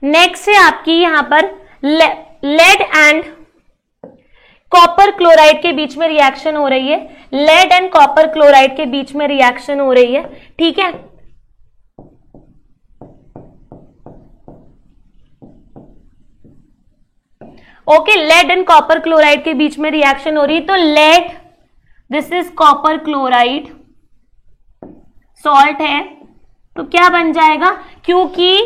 नेक्स्ट है आपकी यहां पर लेड एंड कॉपर क्लोराइड के बीच में रिएक्शन हो रही है। लेड एंड कॉपर क्लोराइड के बीच में रिएक्शन हो रही है। ठीक है, okay, lead and copper chloride के बीच में रिएक्शन हो रही है। तो lead, this is copper chloride, salt है, तो क्या बन जाएगा, क्योंकि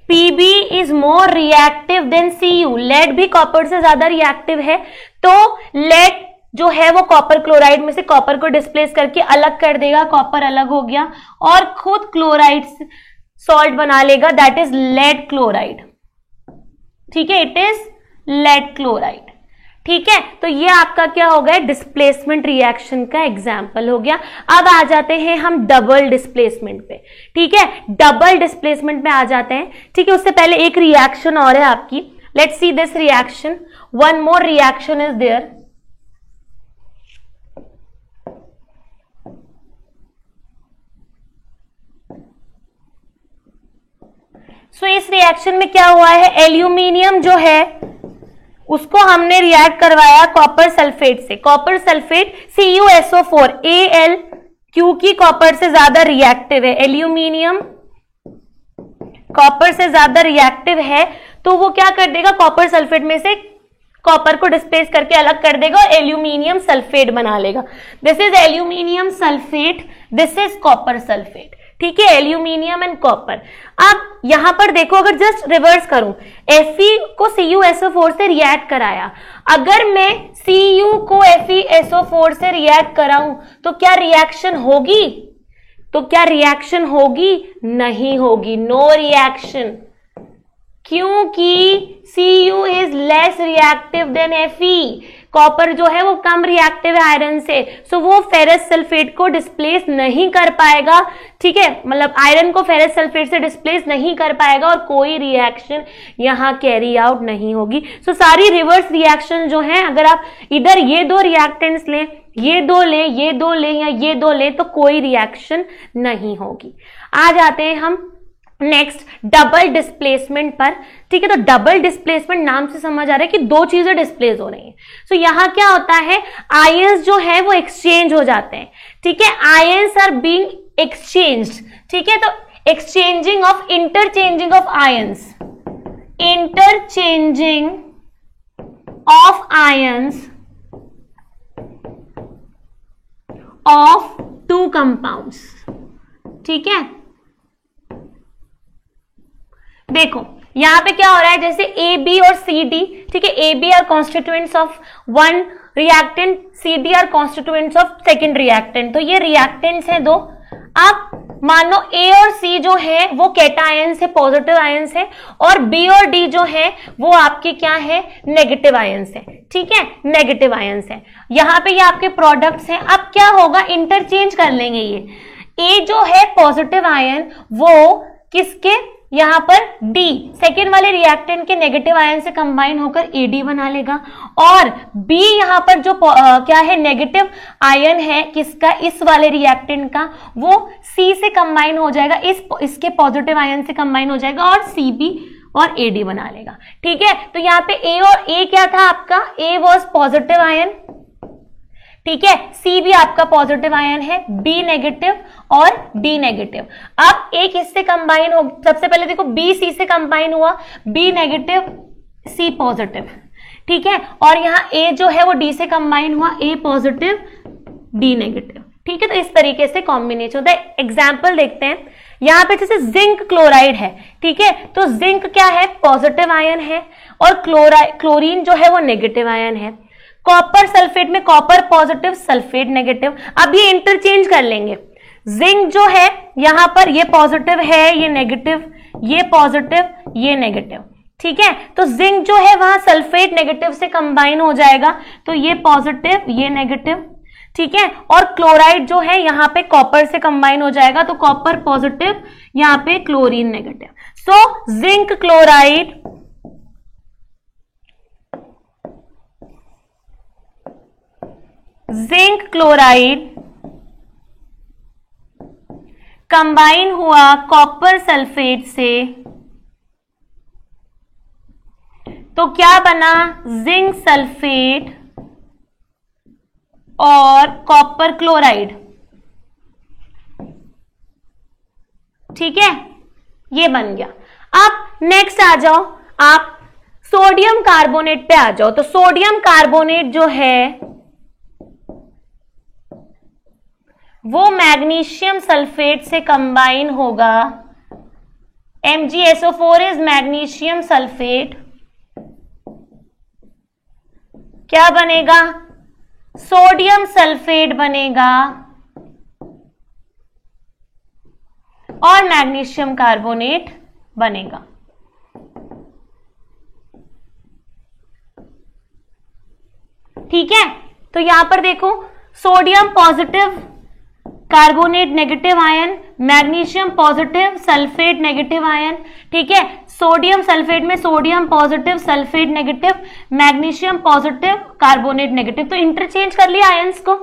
Pb is more reactive than Cu, lead भी कॉपर से ज्यादा रिएक्टिव है, तो लेड जो है वो कॉपर क्लोराइड में से कॉपर को डिस्प्लेस करके अलग कर देगा, कॉपर अलग हो गया, और खुद क्लोराइड सॉल्ट बना लेगा, दैट इज लेड क्लोराइड। ठीक है, इट इज लेड क्लोराइड। ठीक है, तो ये आपका क्या हो गया, डिस्प्लेसमेंट रिएक्शन का एग्जाम्पल हो गया। अब आ जाते हैं हम डबल डिस्प्लेसमेंट पे। ठीक है, डबल डिस्प्लेसमेंट में आ जाते हैं। ठीक है, उससे पहले एक रिएक्शन और है आपकी, let's see this reaction, one more reaction is there. So इस रिएक्शन में क्या हुआ है, एल्यूमिनियम जो है उसको हमने रिएक्ट करवाया कॉपर सल्फेट से, कॉपर सल्फेट CuSO4 Al, क्योंकि कॉपर से ज्यादा रिएक्टिव है, एल्यूमिनियम कॉपर से ज्यादा रिएक्टिव है तो वो क्या कर देगा, कॉपर सल्फेट में से कॉपर को डिस्प्लेस करके अलग कर देगा और एल्यूमिनियम सल्फेट बना लेगा। This is aluminium sulphate, this is copper sulphate. ठीक है, एल्यूमिनियम एंड कॉपर। अब यहां पर देखो, अगर जस्ट रिवर्स करूं, Fe को CuSO4 से रिएक्ट कराया, अगर मैं Cu को FeSO4 से रिएक्ट कराऊं तो क्या रिएक्शन होगी? तो क्या रिएक्शन होगी? नहीं होगी, नो रिएक्शन, क्योंकि Cu is less reactive than Fe। Copper जो है वो कम रिएक्टिव है आयरन से, सो वो फेरस सल्फेट को डिस्प्लेस नहीं कर पाएगा। ठीक है, मतलब आयरन को फेरस सल्फेट से डिस्प्लेस नहीं कर पाएगा और कोई रिएक्शन यहां कैरी आउट नहीं होगी। सो सारी रिवर्स रिएक्शन जो है, अगर आप इधर ये दो रिएक्टेंट्स लें, ये दो लें, ये दो लें या ये दो लें, तो कोई रिएक्शन नहीं होगी। आ जाते हैं हम नेक्स्ट डबल डिस्प्लेसमेंट पर। ठीक है, तो डबल डिस्प्लेसमेंट नाम से समझ आ रहा है कि दो चीजें डिस्प्लेस हो रही हैं। सो यहां क्या होता है, आयंस जो है वो एक्सचेंज हो जाते हैं। ठीक है, आयंस आर बीइंग एक्सचेंज्ड। ठीक है, तो exchanging of, interchanging of ions, interchanging of ions of two compounds. ठीक है, देखो यहां पे क्या हो रहा है, जैसे ए बी और सी डी। ठीक है, A B are constituents of one reactant, C D are constituents of second reactant. तो ये रिएक्टेंट्स हैं दो। अब मानो ए और सी जो है वो कैटायंस है, पॉजिटिव आयंस है, और बी और डी जो है वो आपके क्या है, नेगेटिव आयंस है। ठीक है, नेगेटिव आयंस है। यहां पे ये आपके प्रोडक्ट्स हैं। अब क्या होगा, इंटरचेंज कर लेंगे। ये ए जो है पॉजिटिव आयन, वो किसके, यहां पर डी सेकेंड वाले रिएक्टेंट के नेगेटिव आयन से कंबाइन होकर एडी बना लेगा, और बी यहां पर जो क्या है, नेगेटिव आयन है किसका, इस वाले रिएक्टेंट का, वो सी से कंबाइन हो जाएगा, इसके पॉजिटिव आयन से कंबाइन हो जाएगा और सी बी और एडी बना लेगा। ठीक है, तो यहां पे ए और ए क्या था आपका, ए वॉज पॉजिटिव आयन। ठीक है, सी भी आपका पॉजिटिव आयन है, बी नेगेटिव और डी नेगेटिव। अब एक इससे कंबाइन हो, सबसे पहले देखो बी सी से कंबाइन हुआ, बी नेगेटिव सी पॉजिटिव। ठीक है, और यहां ए जो है वो डी से कंबाइन हुआ, ए पॉजिटिव डी नेगेटिव। ठीक है, तो इस तरीके से कॉम्बिनेशन होता है। एग्जाम्पल देखते हैं, यहां पे जैसे जिंक क्लोराइड है। ठीक है, तो जिंक क्या है, पॉजिटिव आयन है, और क्लोरीन जो है वो नेगेटिव आयन है। कॉपर सल्फेट में कॉपर पॉजिटिव, सल्फेट नेगेटिव। अब ये इंटरचेंज कर लेंगे। जिंक जो है यहां पर ये पॉजिटिव है, ये नेगेटिव, ये पॉजिटिव, ये नेगेटिव। ठीक है, तो जिंक जो है वहां सल्फेट नेगेटिव से कंबाइन हो जाएगा, तो ये पॉजिटिव, ये नेगेटिव। ठीक है, और क्लोराइड जो है यहां पे कॉपर से कंबाइन हो जाएगा, तो कॉपर पॉजिटिव, यहां पे chlorine negative. So zinc chloride combine हुआ कॉपर सल्फेट से, तो क्या बना, जिंक सल्फेट और कॉपर क्लोराइड। ठीक है, ये बन गया। अब नेक्स्ट आ जाओ आप सोडियम कार्बोनेट पे आ जाओ। तो सोडियम कार्बोनेट जो है वो मैग्नीशियम सल्फेट से कंबाइन होगा, MgSO4 इज मैग्नीशियम सल्फेट। क्या बनेगा, सोडियम सल्फेट बनेगा और मैग्नीशियम कार्बोनेट बनेगा। ठीक है, तो यहां पर देखो sodium positive, carbonate negative ion, magnesium positive, sulphate negative ion. ठीक है, सोडियम सल्फेट में sodium positive, sulphate negative, magnesium positive, carbonate negative. तो इंटरचेंज कर लिया आयंस को।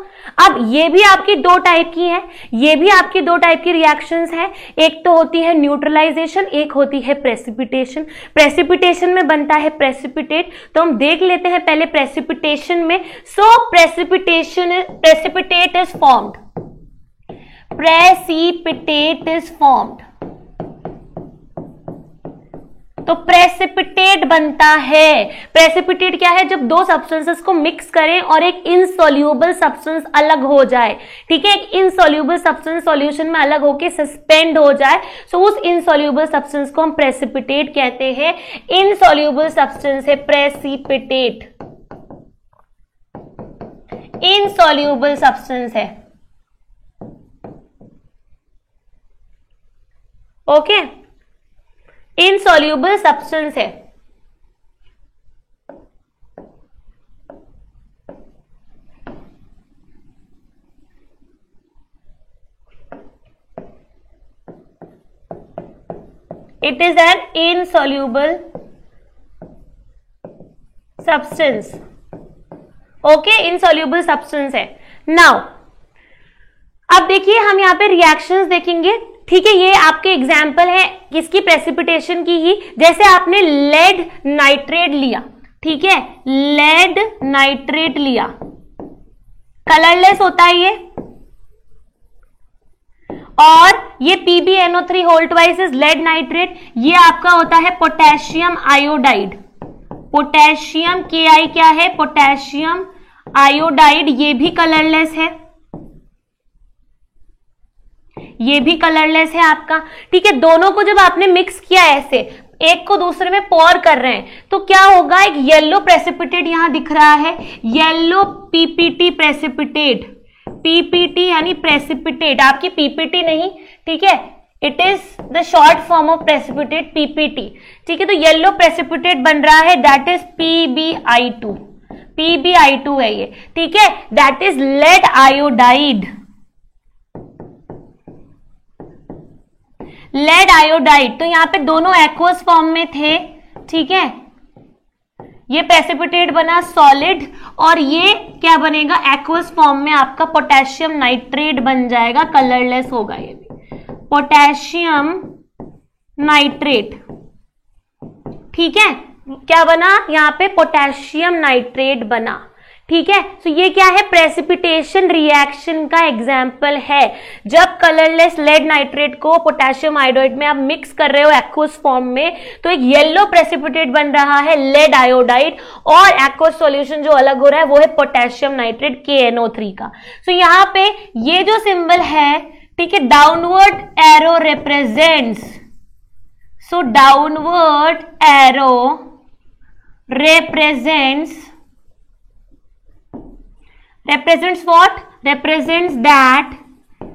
अब ये भी आपकी दो टाइप की है, ये भी आपकी दो टाइप की रिएक्शंस है। एक तो होती है न्यूट्रलाइजेशन, एक होती है प्रेसिपिटेशन। प्रेसिपिटेशन में बनता है प्रेसिपिटेट, तो हम देख लेते हैं पहले प्रेसिपिटेशन में। So precipitate is formed, precipitate is formed तो प्रेसिपिटेट बनता है। प्रेसिपिटेट क्या है? जब दो सब्सटेंसेस को मिक्स करें और एक इनसॉल्यूबल सब्सटेंस अलग हो जाए, ठीक है, एक इनसॉल्यूबल सब्सटेंस सॉल्यूशन में अलग होकर सस्पेंड हो जाए, सो उस इनसॉल्यूबल सब्सटेंस को हम प्रेसिपिटेट कहते हैं। इनसॉल्यूबल सब्सटेंस है प्रेसिपिटेट, इनसॉल्यूबल सब्सटेंस है। ओके, इनसॉल्यूबल सब्सटेंस है। It is an insoluble substance. Okay, insoluble substance है। Now, अब देखिए हम यहाँ पे रिएक्शंस देखेंगे, ठीक है। ये आपके एग्जाम्पल है किसकी? प्रेसिपिटेशन की ही। जैसे आपने लेड नाइट्रेट लिया, ठीक है, लेड नाइट्रेट लिया, कलरलेस होता है ये, और ये PbNO3 whole twice is lead nitrate, ये आपका होता है पोटेशियम आयोडाइड। पोटेशियम Ki क्या है? पोटेशियम आयोडाइड, ये भी कलरलेस है, ये भी कलरलेस है आपका, ठीक है। दोनों को जब आपने मिक्स किया ऐसे, एक को दूसरे में पॉर कर रहे हैं, तो क्या होगा? एक येलो प्रेसिपिटेट यहां दिख रहा है, येलो PPT प्रेसिपिटेट, PPT यानी प्रेसिपिटेट, आपकी PPT नहीं, ठीक है, it is the short form of precipitate PPT, ठीक है। तो येलो प्रेसिपिटेट बन रहा है, दैट इज PbI2, PbI2 है ये, ठीक है, that is lead iodide, lead iodide. तो यहां पे दोनों एक्वस फॉर्म में थे, ठीक है, ये प्रेसिपिटेट बना सॉलिड, और ये क्या बनेगा? एक्वस फॉर्म में आपका पोटेशियम नाइट्रेट बन जाएगा, कलरलेस होगा ये भी, पोटेशियम नाइट्रेट, ठीक है। क्या बना? यहां पे पोटेशियम नाइट्रेट बना, ठीक है। तो ये क्या है? प्रेसिपिटेशन रिएक्शन का एग्जाम्पल है। जब कलरलेस लेड नाइट्रेट को पोटेशियम आयोडाइड में आप मिक्स कर रहे हो एक्वस फॉर्म में, तो एक येलो प्रेसिपिटेट बन रहा है लेड आयोडाइड, और एक्वस सॉल्यूशन जो अलग हो रहा है वो है पोटेशियम नाइट्रेट KNO3 का। तो यहां पे ये जो सिंबल है, ठीक है, downward arrow represents, so downward arrow represents what? Represents that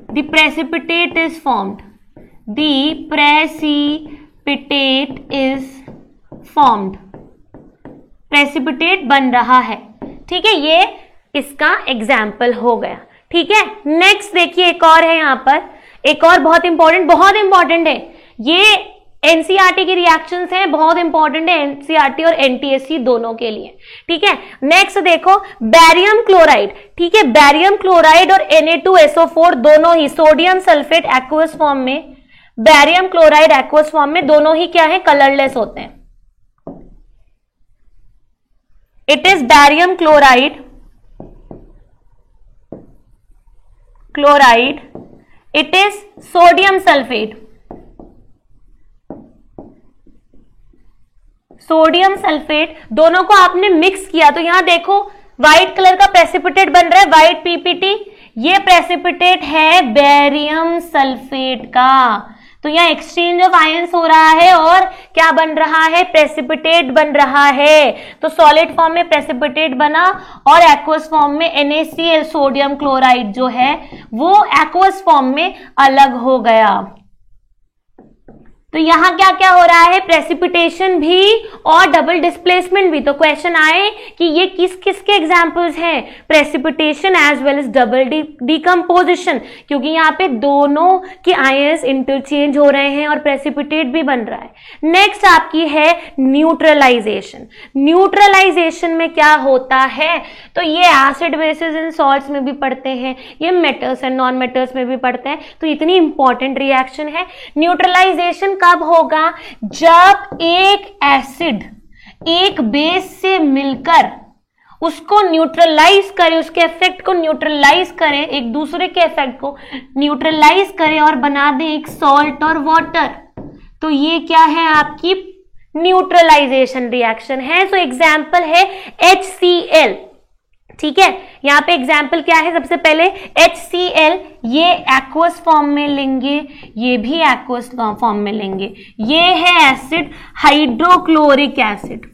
the precipitate is formed. The precipitate is formed. Precipitate बन रहा है, ठीक है, ये इसका एग्जाम्पल हो गया, ठीक है। नेक्स्ट देखिए, एक और है यहां पर, एक और बहुत इंपॉर्टेंट है, ये एनसीईआरटी की रिएक्शंस हैं, बहुत इंपॉर्टेंट है एनसीईआरटी और एनटीएससी दोनों के लिए, ठीक है। नेक्स्ट देखो, बैरियम क्लोराइड, ठीक है, बैरियम क्लोराइड और Na2SO4 दोनों ही सोडियम सल्फेट एक्वस फॉर्म में, बैरियम क्लोराइड एक्वस फॉर्म में, दोनों ही क्या है? कलरलेस होते हैं। It is barium chloride, it is sodium sulphate, sodium sulphate, दोनों को आपने मिक्स किया, तो यहां देखो व्हाइट कलर का प्रेसिपिटेट बन रहा है, व्हाइट PPT, ये प्रेसिपिटेट है बेरियम सल्फेट का। तो यहाँ एक्सचेंज ऑफ आयंस हो रहा है और क्या बन रहा है? प्रेसिपिटेट बन रहा है। तो सॉलिड फॉर्म में प्रेसिपिटेट बना और एक्वस फॉर्म में NaCl सोडियम क्लोराइड जो है वो एक्वस फॉर्म में अलग हो गया। तो यहां क्या क्या हो रहा है? प्रेसिपिटेशन भी और डबल डिस्प्लेसमेंट भी। तो क्वेश्चन आए कि ये किस किस के एग्जांपल्स हैं? Precipitation as well as double decomposition, क्योंकि यहाँ पे दोनों के आयंस इंटरचेंज हो रहे हैं और प्रेसिपिटेट भी बन रहा है। नेक्स्ट आपकी है न्यूट्रलाइजेशन। न्यूट्रलाइजेशन में क्या होता है? तो ये एसिड बेसिस इन सॉल्ट्स में भी पढ़ते हैं, ये मेटल्स एंड नॉन मेटल्स में भी पढ़ते हैं। तो इतनी इंपॉर्टेंट रिएक्शन है। न्यूट्रलाइजेशन कब होगा? जब एक एसिड एक बेस से मिलकर उसको न्यूट्रलाइज करे, उसके इफेक्ट को न्यूट्रलाइज करे, एक दूसरे के इफेक्ट को न्यूट्रलाइज करे और बना दे एक सॉल्ट और वाटर। तो ये क्या है? आपकी न्यूट्रलाइजेशन रिएक्शन है। सो एग्जाम्पल है HCl, ठीक है। यहां पे एग्जाम्पल क्या है, सबसे पहले HCl, ये एक्वस फॉर्म में लेंगे, ये भी एक्वस फॉर्म में लेंगे। ये है एसिड हाइड्रोक्लोरिक एसिड,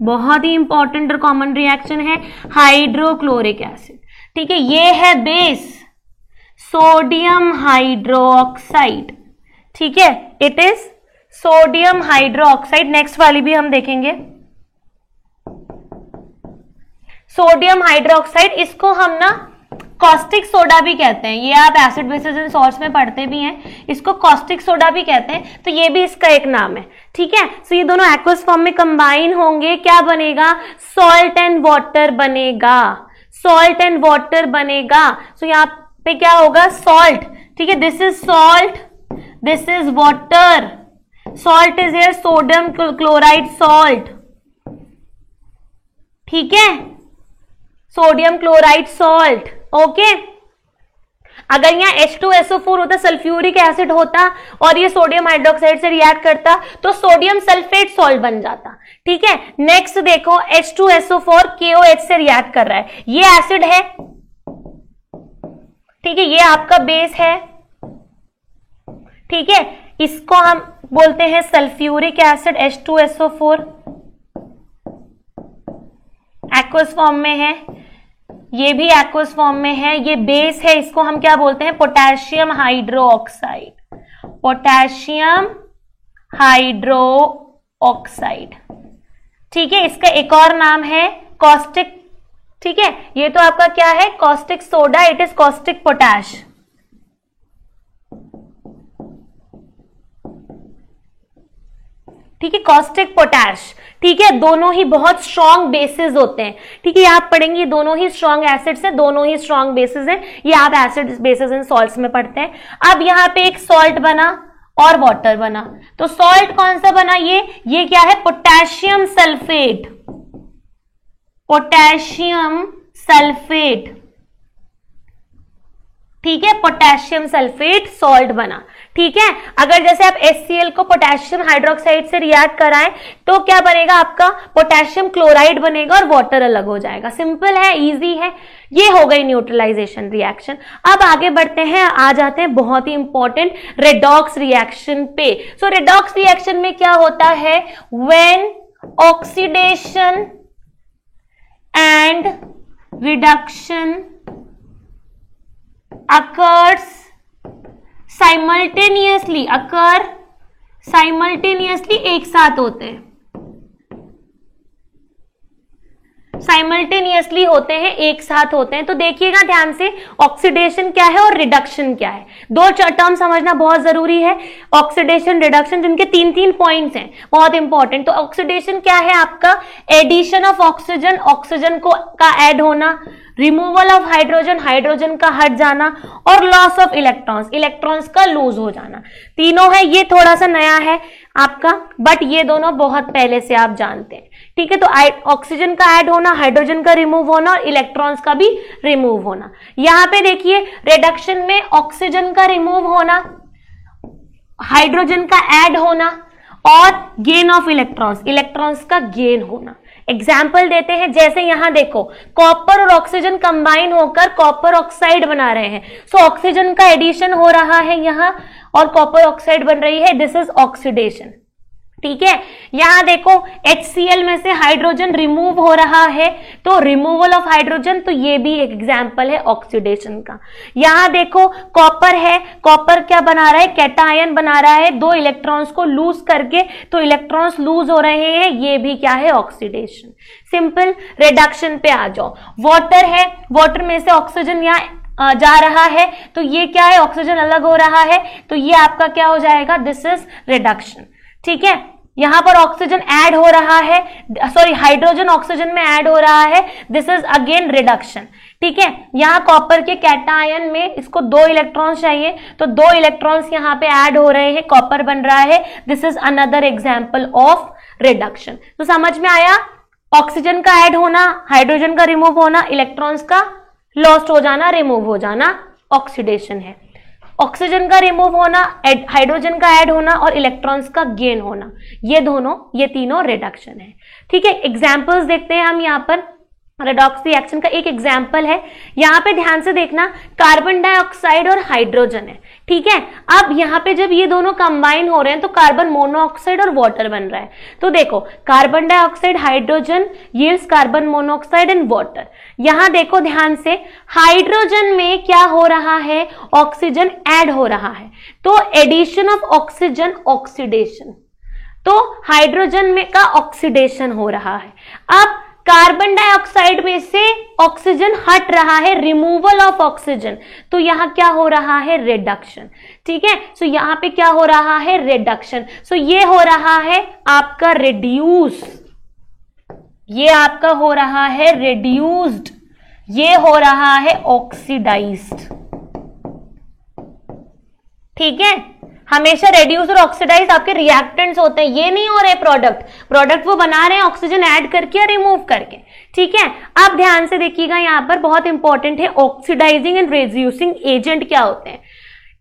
बहुत ही इंपॉर्टेंट और कॉमन रिएक्शन है हाइड्रोक्लोरिक एसिड, ठीक है। ये है बेस सोडियम हाइड्रोक्साइड, ठीक है, it is sodium hydroxide. Next वाली भी हम देखेंगे, सोडियम हाइड्रोक्साइड, इसको हम ना कॉस्टिक सोडा भी कहते हैं, ये आप एसिड बेसिस एंड सॉल्ट्स में पढ़ते भी हैं, इसको कॉस्टिक सोडा भी कहते हैं, तो ये भी इसका एक नाम है, ठीक है। सो ये दोनों एक्वस फॉर्म में कंबाइन होंगे, क्या बनेगा, सॉल्ट एंड वाटर बनेगा, सॉल्ट एंड वाटर बनेगा। सो यहाँ पे क्या होगा, सॉल्ट, ठीक है, this is salt, this is water, salt is here sodium chloride salt, ठीक है, सोडियम क्लोराइड सॉल्ट, ओके। अगर यहाँ H2SO4 होता, सल्फ्यूरिक एसिड होता और ये सोडियम हाइड्रोक्साइड से रिएक्ट करता तो सोडियम सल्फेट सॉल्ट बन जाता, ठीक है। नेक्स्ट देखो, H2SO4 KOH से रिएक्ट कर रहा है, ये एसिड है, ठीक है, ये आपका बेस है, ठीक है, इसको हम बोलते हैं sulphuric acid H2SO4, aqueous form में है, ये भी एक्वस फॉर्म में है, ये बेस है, इसको हम क्या बोलते हैं, पोटेशियम हाइड्रोक्साइड, पोटेशियम हाइड्रोक्साइड, ठीक है। इसका एक और नाम है कॉस्टिक, ठीक है, ये तो आपका क्या है, caustic soda, it is caustic potash, ठीक है, कॉस्टिक पोटैश, ठीक है। दोनों ही बहुत स्ट्रॉन्ग बेसिस होते हैं, ठीक है, आप पढ़ेंगे दोनों ही स्ट्रॉन्ग एसिड्स हैं, दोनों ही स्ट्रॉन्ग बेसिस हैं, ये आप एसिड बेसिस एंड सॉल्ट्स में पढ़ते हैं। अब यहाँ पे एक सॉल्ट बना और वाटर बना, तो सॉल्ट कौन सा बना, ये क्या है, पोटेशियम सल्फेट, पोटेशियम सल्फेट, ठीक है, पोटेशियम सल्फेट सॉल्ट बना, ठीक है। अगर जैसे आप HCl को पोटेशियम हाइड्रोक्साइड से रिएक्ट कराएं तो क्या बनेगा, आपका पोटेशियम क्लोराइड बनेगा और वाटर अलग हो जाएगा, सिंपल है, इजी है। ये हो गई न्यूट्रलाइजेशन रिएक्शन। अब आगे बढ़ते हैं, आ जाते हैं बहुत ही इंपॉर्टेंट रेडॉक्स रिएक्शन पे। सो रेडॉक्स रिएक्शन में क्या होता है, when oxidation and reduction occurs simultaneously, एक साथ होते हैं, साइमल्टेनियसली होते हैं, एक साथ होते हैं। तो देखिएगा ध्यान से, ऑक्सीडेशन क्या है और रिडक्शन क्या है, दो टर्म समझना बहुत जरूरी है, ऑक्सीडेशन रिडक्शन, जिनके तीन तीन पॉइंट्स हैं, बहुत इंपॉर्टेंट। तो ऑक्सीडेशन क्या है, आपका एडिशन ऑफ ऑक्सीजन, ऑक्सीजन को का ऐड होना, रिमूवल ऑफ हाइड्रोजन, हाइड्रोजन का हट जाना, और लॉस ऑफ इलेक्ट्रॉन्स, इलेक्ट्रॉन्स का लूज हो जाना, तीनों है। ये थोड़ा सा नया है आपका, बट ये दोनों बहुत पहले से आप जानते हैं, ठीक है। तो ऑक्सीजन का ऐड होना, हाइड्रोजन का रिमूव होना और इलेक्ट्रॉन्स का भी रिमूव होना। यहां पे देखिए रिडक्शन में ऑक्सीजन का रिमूव होना, हाइड्रोजन का ऐड होना और गेन ऑफ इलेक्ट्रॉन्स, इलेक्ट्रॉन्स का गेन होना। एग्जाम्पल देते हैं, जैसे यहां देखो कॉपर और ऑक्सीजन कंबाइन होकर कॉपर ऑक्साइड बना रहे हैं, सो ऑक्सीजन का एडिशन हो रहा है यहां और कॉपर ऑक्साइड बन रही है, दिस इज ऑक्सीडेशन, ठीक है। यहां देखो HCl में से हाइड्रोजन रिमूव हो रहा है, तो रिमूवल ऑफ हाइड्रोजन, तो ये भी एक एग्जाम्पल है ऑक्सीडेशन का। यहां देखो कॉपर है, कॉपर क्या बना रहा है, कैटायन बना रहा है, दो इलेक्ट्रॉन्स को लूज करके, तो इलेक्ट्रॉन्स लूज हो रहे हैं, ये भी क्या है, ऑक्सीडेशन। सिंपल। रिडक्शन पे आ जाओ, वाटर है, वाटर में से ऑक्सीजन यहाँ जा रहा है, तो ये क्या है, ऑक्सीजन अलग हो रहा है, तो ये आपका क्या हो जाएगा, दिस इज रिडक्शन, ठीक है। यहां पर ऑक्सीजन ऐड हो रहा है, सॉरी हाइड्रोजन ऑक्सीजन में ऐड हो रहा है, दिस इज अगेन रिडक्शन, ठीक है। यहां कॉपर के कैटायन में इसको दो इलेक्ट्रॉन्स चाहिए, तो दो इलेक्ट्रॉन्स यहां पे ऐड हो रहे हैं, कॉपर बन रहा है, this is another example of reduction. तो समझ में आया, ऑक्सीजन का ऐड होना, हाइड्रोजन का रिमूव होना, इलेक्ट्रॉन्स का लॉस्ट हो जाना, रिमूव हो जाना, ऑक्सीडेशन है। ऑक्सीजन का रिमूव होना, हाइड्रोजन का ऐड होना और इलेक्ट्रॉन्स का गेन होना, ये तीनों रिडक्शन है। ठीक है, एग्जांपल्स देखते हैं हम यहाँ पर। रेडॉक्स रिएक्शन का एक एग्जाम्पल है, यहाँ पे ध्यान से देखना, कार्बन डाइऑक्साइड और हाइड्रोजन है। ठीक है, अब यहाँ पे जब ये दोनों कंबाइन हो रहे हैं तो कार्बन मोनोऑक्साइड और वाटर बन रहा है। तो देखो, carbon dioxide hydrogen yields carbon monoxide and water. यहाँ देखो ध्यान से, हाइड्रोजन में क्या हो रहा है, ऑक्सीजन ऐड हो रहा है, तो एडिशन ऑफ ऑक्सीजन ऑक्सीडेशन, तो हाइड्रोजन में का ऑक्सीडेशन हो रहा है। अब कार्बन डाइऑक्साइड में से ऑक्सीजन हट रहा है, रिमूवल ऑफ ऑक्सीजन, तो यहां क्या हो रहा है, रिडक्शन। ठीक है, सो यहां पे क्या हो रहा है, रिडक्शन। सो ये हो रहा है आपका रिड्यूस, ये आपका हो रहा है रिड्यूस्ड, ये हो रहा है ऑक्सीडाइज्ड। ठीक है, हमेशा रेड्यूस और ऑक्सीडाइज आपके रिएक्टेंट्स होते हैं, ये नहीं हो रहे प्रोडक्ट वो बना रहे हैं ऑक्सीजन ऐड करके या रिमूव करके। ठीक है, अब ध्यान से देखिएगा, यहां पर बहुत इंपॉर्टेंट है, ऑक्सीडाइजिंग एंड रेड्यूसिंग एजेंट क्या होते हैं।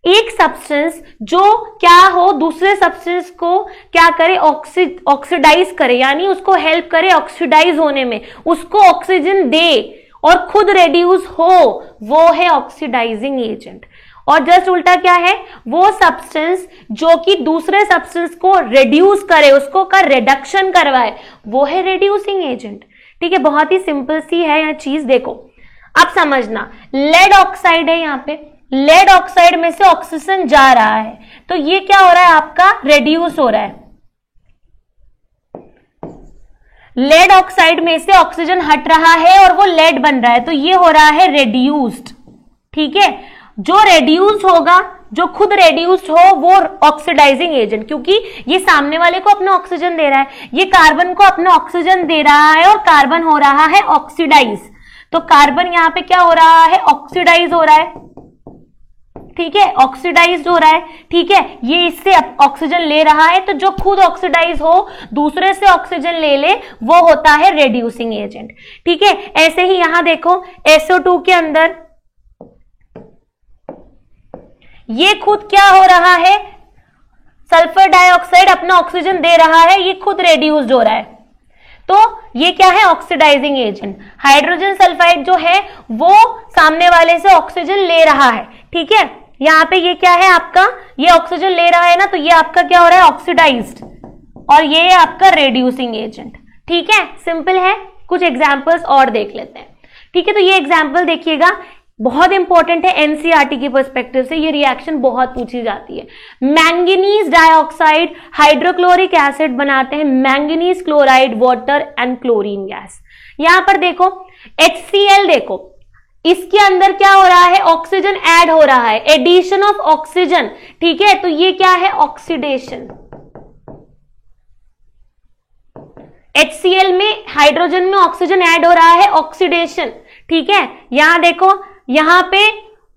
एक सब्सटेंस जो क्या हो, दूसरे सब्सटेंस को क्या करे, ऑक्सीडाइज करे, यानी उसको हेल्प करे ऑक्सीडाइज होने में, उसको ऑक्सीजन दे और खुद रेड्यूस हो, वो है ऑक्सीडाइजिंग एजेंट। और जस्ट उल्टा क्या है, वो सब्सटेंस जो कि दूसरे सब्सटेंस को रिड्यूस करे, उसको का रिडक्शन करवाए, वो है रिड्यूसिंग एजेंट। ठीक है, बहुत ही सिंपल सी है यह चीज। देखो अब समझना, लेड ऑक्साइड है, यहाँ पे लेड ऑक्साइड में से ऑक्सीजन जा रहा है, तो ये क्या हो रहा है, आपका रिड्यूस हो रहा है। लेड ऑक्साइड में से ऑक्सीजन हट रहा है और वो लेड बन रहा है, तो ये हो रहा है रिड्यूस्ड। ठीक है, जो रेड्यूस होगा, जो खुद रेड्यूस्ड हो, वो ऑक्सीडाइजिंग एजेंट, क्योंकि ये सामने वाले को अपना ऑक्सीजन दे रहा है, ये कार्बन को अपना ऑक्सीजन दे रहा है और कार्बन हो रहा है ऑक्सीडाइज, तो कार्बन यहां पे क्या हो रहा है, ऑक्सीडाइज हो रहा है। ठीक है, ऑक्सीडाइज हो रहा है। ठीक है, ये इससे ऑक्सीजन ले रहा है, तो जो खुद ऑक्सीडाइज हो दूसरे से ऑक्सीजन ले ले, वो होता है रेड्यूसिंग एजेंट। ठीक है, ऐसे ही यहां देखो, SO2 के अंदर ये खुद क्या हो रहा है, सल्फर डाइऑक्साइड अपना ऑक्सीजन दे रहा है, ये खुद रेड्यूस्ड हो रहा है, तो ये क्या है, ऑक्सीडाइजिंग एजेंट। हाइड्रोजन सल्फाइड जो है वो सामने वाले से ऑक्सीजन ले रहा है। ठीक है, यहां पे ये क्या है आपका, ये ऑक्सीजन ले रहा है ना, तो ये आपका क्या हो रहा है, ऑक्सीडाइज्ड, और ये है आपका रेड्यूसिंग एजेंट। ठीक है, सिंपल है। कुछ एग्जांपल्स और देख लेते हैं। ठीक है, तो ये एग्जांपल देखिएगा, बहुत इंपॉर्टेंट है, एनसीईआरटी के पर्सपेक्टिव से ये रिएक्शन बहुत पूछी जाती है। मैंगनीज डाइऑक्साइड हाइड्रोक्लोरिक एसिड बनाते हैं, manganese chloride water and chlorine gas. यहां पर देखो HCl, देखो इसके अंदर क्या हो रहा है, ऑक्सीजन ऐड हो रहा है, एडिशन ऑफ ऑक्सीजन। ठीक है, तो ये क्या है, ऑक्सीडेशन। HCl में हाइड्रोजन में ऑक्सीजन ऐड हो रहा है, ऑक्सीडेशन। ठीक है, यहां देखो, यहां पे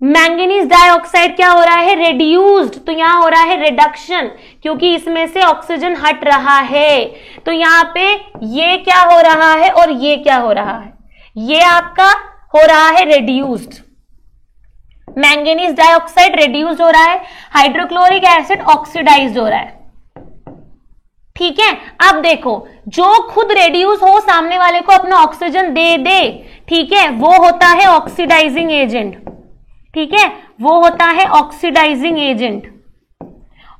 मैंगनीज डाइऑक्साइड क्या हो रहा है, रेड्यूस्ड, तो यहां हो रहा है रिडक्शन, क्योंकि इसमें से ऑक्सीजन हट रहा है, तो यहां पे ये क्या हो रहा है और ये क्या हो रहा है, ये आपका हो रहा है रेड्यूस्ड। मैंगनीज डाइऑक्साइड रेड्यूस्ड हो रहा है, हाइड्रोक्लोरिक एसिड ऑक्सीडाइज्ड हो रहा है। ठीक है, अब देखो, जो खुद रेड्यूस हो, सामने वाले को अपना ऑक्सीजन दे दे, ठीक है, वो होता है ऑक्सीडाइजिंग एजेंट। ठीक है, वो होता है ऑक्सीडाइजिंग एजेंट।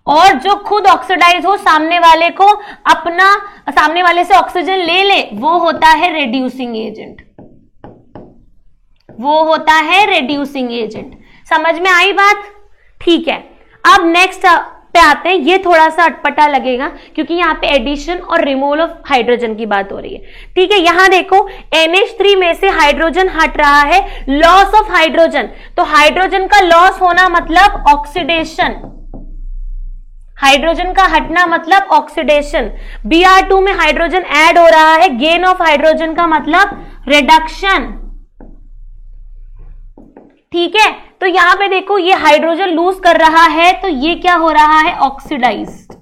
और जो खुद ऑक्सीडाइज हो, सामने वाले को अपना, सामने वाले से ऑक्सीजन ले ले, वो होता है रिड्यूसिंग एजेंट, वो होता है रिड्यूसिंग एजेंट। समझ में आई बात? ठीक है, अब नेक्स्ट पे आते हैं। ये थोड़ा सा अटपटा लगेगा क्योंकि यहाँ पे एडिशन और रिमूवल ऑफ हाइड्रोजन की बात हो रही है। ठीक है, यहां देखो NH3 में से हाइड्रोजन हट रहा है, लॉस ऑफ हाइड्रोजन, तो हाइड्रोजन का लॉस होना मतलब ऑक्सीडेशन, हाइड्रोजन का हटना मतलब ऑक्सीडेशन। Br2 में हाइड्रोजन ऐड हो रहा है, गेन ऑफ हाइड्रोजन का मतलब रिडक्शन। ठीक है, तो यहां पे देखो ये हाइड्रोजन लूज कर रहा है, तो ये क्या हो रहा है, ऑक्सीडाइज्ड,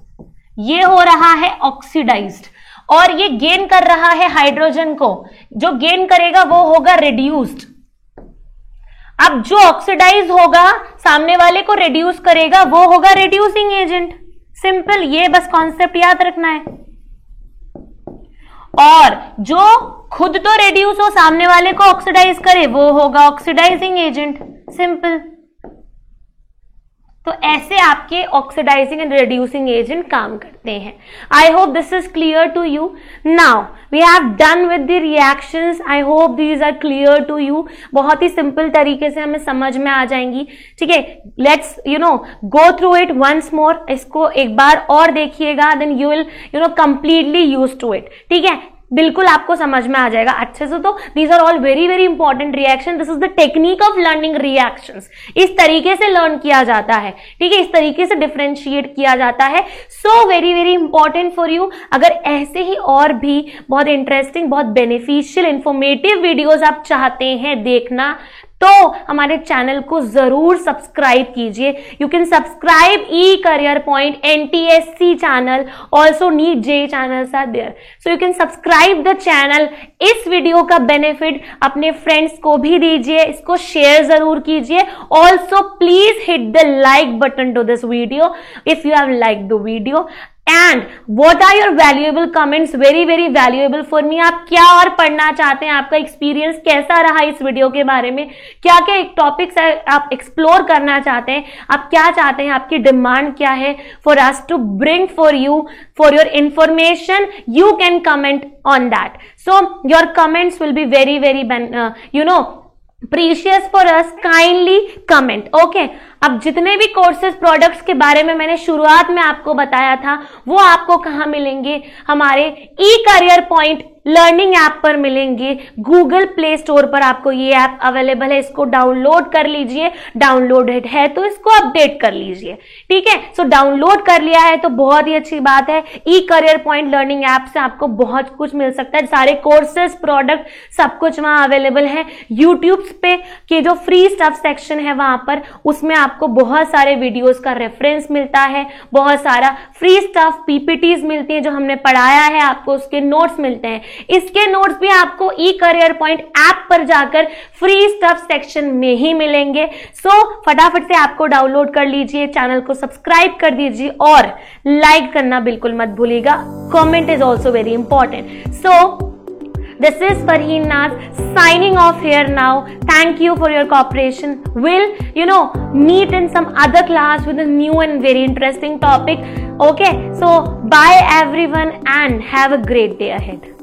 ये हो रहा है ऑक्सीडाइज्ड। और ये गेन कर रहा है हाइड्रोजन को, जो गेन करेगा वो होगा रिड्यूस्ड। अब जो ऑक्सीडाइज होगा सामने वाले को रिड्यूस करेगा वो होगा रिड्यूसिंग एजेंट। सिंपल, ये बस कॉन्सेप्ट याद रखना है। और जो खुद तो रिड्यूस हो सामने वाले को ऑक्सीडाइज करे वो होगा ऑक्सीडाइजिंग एजेंट। सिंपल। तो ऐसे आपके ऑक्सीडाइजिंग एंड रिड्यूसिंग एजेंट काम करते हैं। I hope this is clear to you. Now we have done with the reactions. I hope these are clear to you. बहुत ही सिंपल तरीके से हमें समझ में आ जाएंगी। ठीक है, let's go through it once more. इसको एक बार और देखिएगा, then you will completely use to it. ठीक है, बिल्कुल आपको समझ में आ जाएगा अच्छे से। तो these are all very very important reaction. This is the technique of learning reactions. इस तरीके से लर्न किया जाता है। ठीक है, इस तरीके से डिफरेंशिएट किया जाता है। So very very important for you. अगर ऐसे ही और भी बहुत इंटरेस्टिंग, बहुत बेनिफिशियल, इंफॉर्मेटिव वीडियोज आप चाहते हैं देखना, तो हमारे चैनल को जरूर सब्सक्राइब कीजिए। You can subscribe E Career Point NTSC channel, also NEET JEE channels are there, so you can subscribe the channel. इस वीडियो का बेनिफिट अपने फ्रेंड्स को भी दीजिए, इसको शेयर जरूर कीजिए। Also please hit the like button to this video if you have like the video. And what are your valuable comments, very very valuable for me. आप क्या और पढ़ना चाहते हैं, आपका एक्सपीरियंस कैसा रहा इस वीडियो के बारे में, क्या क्या टॉपिक्स आप एक्सप्लोर करना चाहते हैं, आप क्या चाहते हैं, आपकी डिमांड क्या है for us to bring for you, for your information. You can comment on that. So your comments will be very very precious for us. Kindly comment. Okay. अब जितने भी कोर्सेज प्रोडक्ट्स के बारे में मैंने शुरुआत में आपको बताया था वो आपको कहाँ मिलेंगे, हमारे ई करियर पॉइंट लर्निंग ऐप पर मिलेंगे। गूगल प्ले स्टोर पर आपको ये ऐप अवेलेबल है, इसको डाउनलोड कर लीजिए। डाउनलोडेड है तो इसको अपडेट कर लीजिए। ठीक है, सो डाउनलोड कर लिया है तो बहुत ही अच्छी बात है। ई करियर पॉइंट लर्निंग ऐप से आपको बहुत कुछ मिल सकता है, सारे कोर्सेज प्रोडक्ट सब कुछ वहां अवेलेबल है। यूट्यूब पे के जो फ्री स्टफ सेक्शन है वहां पर, उसमें आपको बहुत सारे वीडियोस का रेफरेंस मिलता है, बहुत सारा फ्री स्टफ PPTs मिलती है जो हमने पढ़ाया है, आपको उसके नोट्स मिलते हैं। इसके नोट्स भी आपको ई करियर पॉइंट ऐप पर जाकर फ्री स्टफ सेक्शन में ही मिलेंगे। सो फटाफट से आपको डाउनलोड कर लीजिए, चैनल को सब्सक्राइब कर दीजिए और लाइक करना बिल्कुल मत भूलिएगा। Comment is also very important. So this is Farheen Naz signing off here now. Thank you for your cooperation. We'll meet in some other class with a new and very interesting topic. Okay, so bye everyone and have a great day ahead.